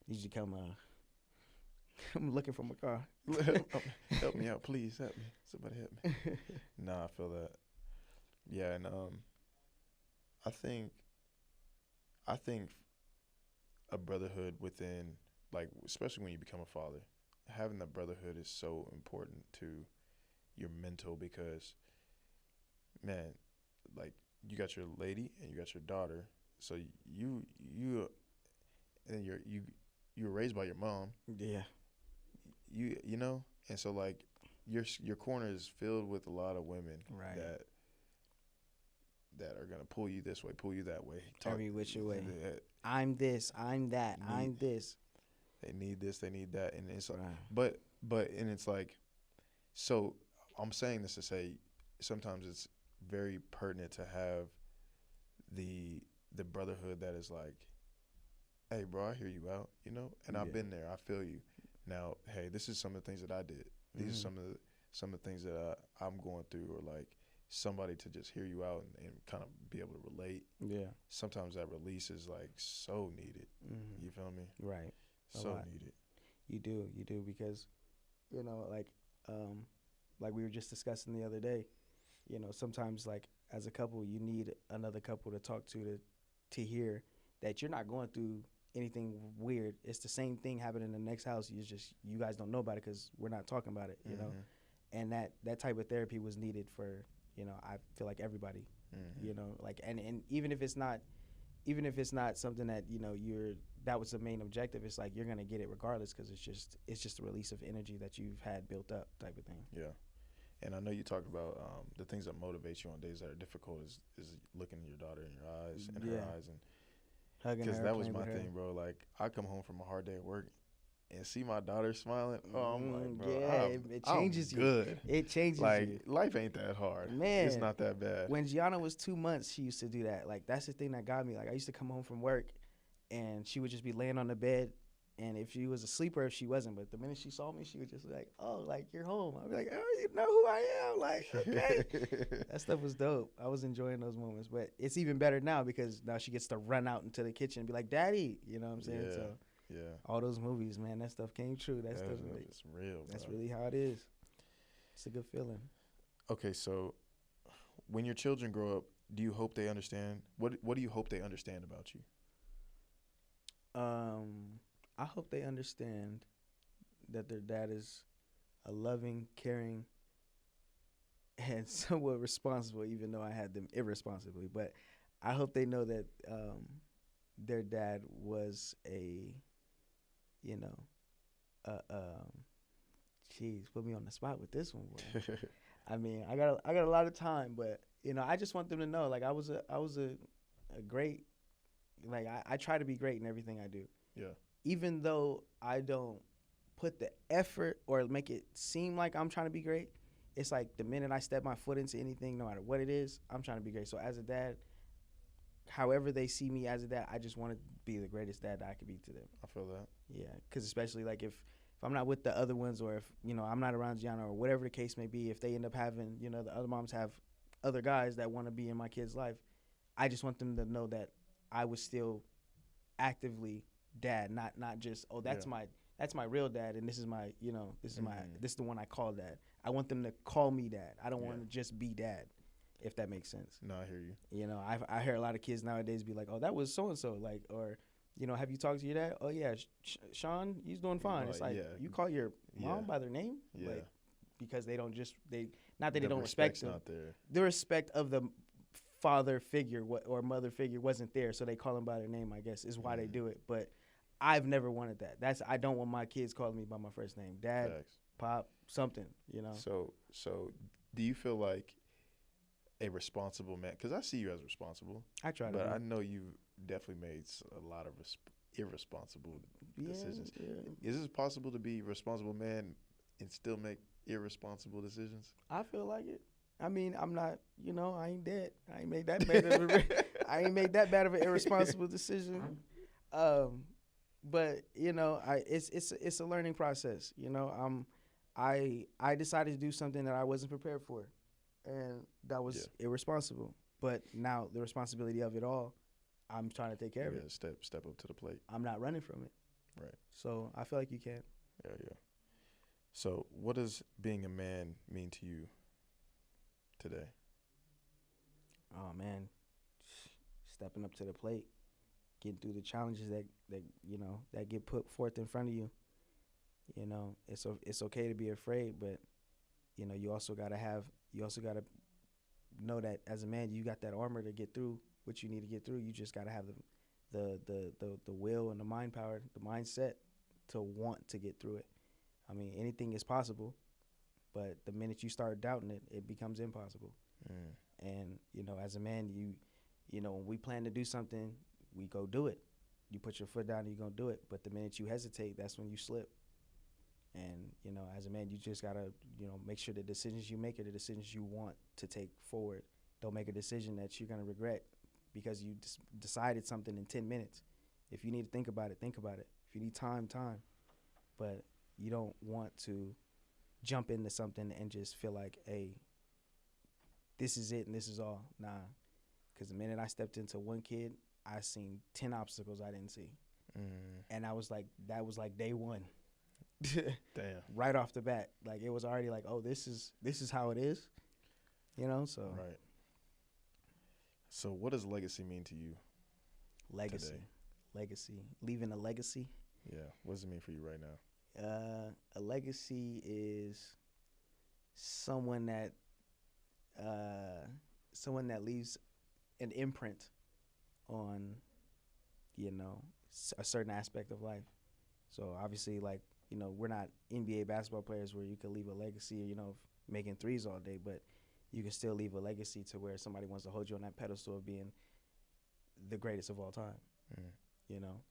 need you to come. I'm looking for my car. Help me out, please. Help me. Somebody help me. Nah, I feel that. Yeah, and I think a brotherhood within, like, especially when you become a father, having that brotherhood is so important to your mental because, man, like, you got your lady and you got your daughter, so you and you were raised by your mom. Yeah. And so, like, your corner is filled with a lot of women that are gonna pull you this way, pull you that way, every which way. I'm this, I'm that, I'm this. They need this, they need that, and it's like, but and it's like, so I'm saying this to say, sometimes it's very pertinent to have the brotherhood that is like, hey, bro, I hear you out, and I've been there, I feel you. Now, hey, this is some of the things that I did. These are some of the things that I'm going through, or like somebody to just hear you out and kind of be able to relate. Yeah. Sometimes that release is like so needed. You feel me? Right. So needed. You do because, like we were just discussing the other day, sometimes like as a couple, you need another couple to talk to hear that you're not going through anything weird. It's the same thing happening in the next house. You guys don't know about it because we're not talking about it, and that type of therapy was needed for, I feel like everybody, like, and even if it's not, even if it's not something that that was the main objective, it's like you're gonna get it regardless because it's just a release of energy that you've had built up type of thing. Yeah. And I know you talked about the things that motivate you on days that are difficult is looking your daughter in your eyes, in her eyes, and hugging her. because that was my thing, bro. Like I come home from a hard day at work and see my daughter smiling. Oh, I'm like, bro, it changes I'm good. It changes like, you. Life ain't that hard. Man, it's not that bad. When Gianna was 2 months, she used to do that. Like that's the thing that got me. Like I used to come home from work, and she would just be laying on the bed. And if she was asleep or if she wasn't, but the minute she saw me, she was just like, "Oh, like you're home." I'd be like, "Oh, you know who I am?" Like, okay, that stuff was dope. I was enjoying those moments, but it's even better now because now she gets to run out into the kitchen and be like, "Daddy," you know what I'm saying? Yeah, so, yeah, all those movies, man, that stuff came true. That stuff, it's real. That's bro. really how it is. It's a good feeling. Okay, so when your children grow up, do you hope they understand? What do you hope they understand about you? I hope they understand that their dad is a loving, caring, and somewhat responsible, even though I had them irresponsibly. But I hope they know that their dad was jeez, put me on the spot with this one, boy. I mean, I got a lot of time, but I just want them to know, like I was a great, like I try to be great in everything I do. Yeah. Even though I don't put the effort or make it seem like I'm trying to be great, it's like the minute I step my foot into anything, no matter what it is, I'm trying to be great. So as a dad, however they see me as a dad, I just want to be the greatest dad that I could be to them. I feel that. Yeah, because especially like if I'm not with the other ones, or if I'm not around Gianna, or whatever the case may be, if they end up having the other moms have other guys that want to be in my kid's life, I just want them to know that I was still actively dad, not just that's my real dad, and this is my this is this is the one I call dad. I want them to call me dad. I don't want to just be dad, if that makes sense. No, I hear you. I hear a lot of kids nowadays be like, oh, that was so and so, like, or have you talked to your dad? Oh yeah, Sean, he's doing fine. It's like you call your mom by their name, like, because they don't not that they don't respect them. Not there. The respect of the father figure or mother figure wasn't there, so they call them by their name, I guess, is why they do it. But I've never wanted that. I don't want my kids calling me by my first name. Dad, Pop, something, So do you feel like a responsible man? Because I see you as responsible. I try to But be. I know you've definitely made a lot of irresponsible decisions. Yeah. Is it possible to be a responsible man and still make irresponsible decisions? I feel like it. I mean, I'm not, I ain't dead. I ain't made that bad of an irresponsible decision. But it's a learning process. I decided to do something that I wasn't prepared for, and that was irresponsible. But now the responsibility of it all, I'm trying to take care of it. Step up to the plate. I'm not running from it. Right. So I feel like you can. Yeah. So what does being a man mean to you today? Oh man, stepping up to the plate, getting through the challenges that get put forth in front of you. It's okay to be afraid, but you also gotta know that as a man, you got that armor to get through what you need to get through. You just gotta have the will and the mind power, the mindset to want to get through it. I mean, anything is possible, but the minute you start doubting it, it becomes impossible. And as a man, when we plan to do something, we go do it. You put your foot down and you're gonna do it. But the minute you hesitate, that's when you slip. And as a man, you just gotta make sure the decisions you make are the decisions you want to take forward. Don't make a decision that you're gonna regret because you decided something in 10 minutes. If you need to think about it, think about it. If you need time. But you don't want to jump into something and just feel like, hey, this is it and this is all. Nah, because the minute I stepped into one kid, I seen 10 obstacles I didn't see. And that was like day one. Damn. Right off the bat. Like it was already like, oh, this is how it is. So. Right. So what does legacy mean to you? Legacy. Leaving a legacy. Yeah. What does it mean for you right now? A legacy is someone that leaves an imprint on a certain aspect of life. So obviously, like, we're not NBA basketball players where you can leave a legacy, making threes all day, but you can still leave a legacy to where somebody wants to hold you on that pedestal of being the greatest of all time. Mm. you know.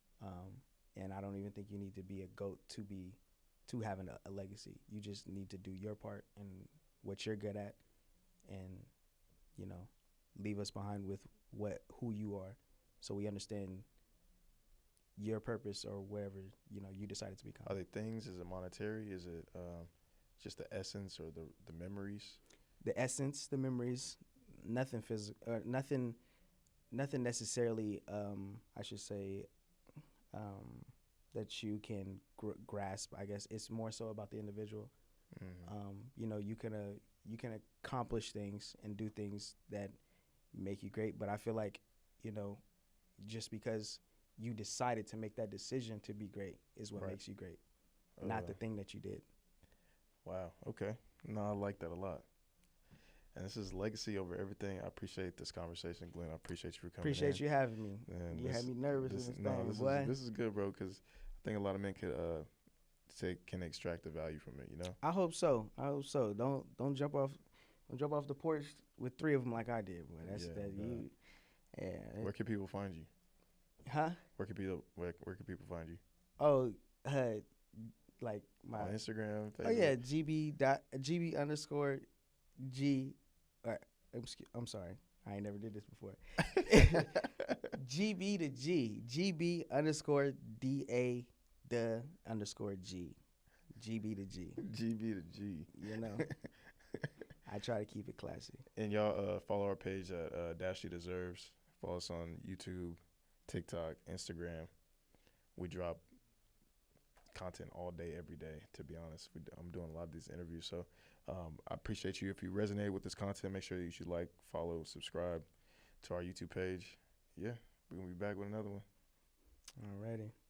And I don't even think you need to be a GOAT to having a legacy. You just need to do your part and what you're good at, and leave us behind with who you are, so we understand your purpose or wherever you decided to become. Are they things? Is it monetary? Is it just the essence or the memories? The essence, the memories, nothing physical, nothing necessarily. I should say. That you can grasp. I guess it's more so about the individual. Mm-hmm. You can accomplish things and do things that make you great, but I feel like just because you decided to make that decision to be great is what Right. makes you great, not the thing that you did. Wow. Okay. No, I like that a lot. And this is legacy over everything. I appreciate this conversation, Glyn. I appreciate you for coming. Appreciate you having me. And You had me nervous in this thing, this boy. This is good, bro, because I think a lot of men can extract the value from it. I hope so. Don't jump off the porch with 3 of them like I did, boy. That's Yeah, that God. you. Yeah. Where can people find you? Huh? Where can people find you? Oh, like my On Instagram, Facebook? Oh yeah, GB underscore G. I'm sorry, I ain't never did this before. GB to G. GB underscore DA the underscore G. GB to G. GB to G. I try to keep it classy. And y'all follow our page at Dash She Deserves. Follow us on YouTube, TikTok, Instagram. We drop content all day, every day, to be honest. I'm doing a lot of these interviews. So I appreciate you. If you resonate with this content, make sure that you should like, follow, subscribe to our YouTube page. Yeah, we're going to be back with another one. Alrighty.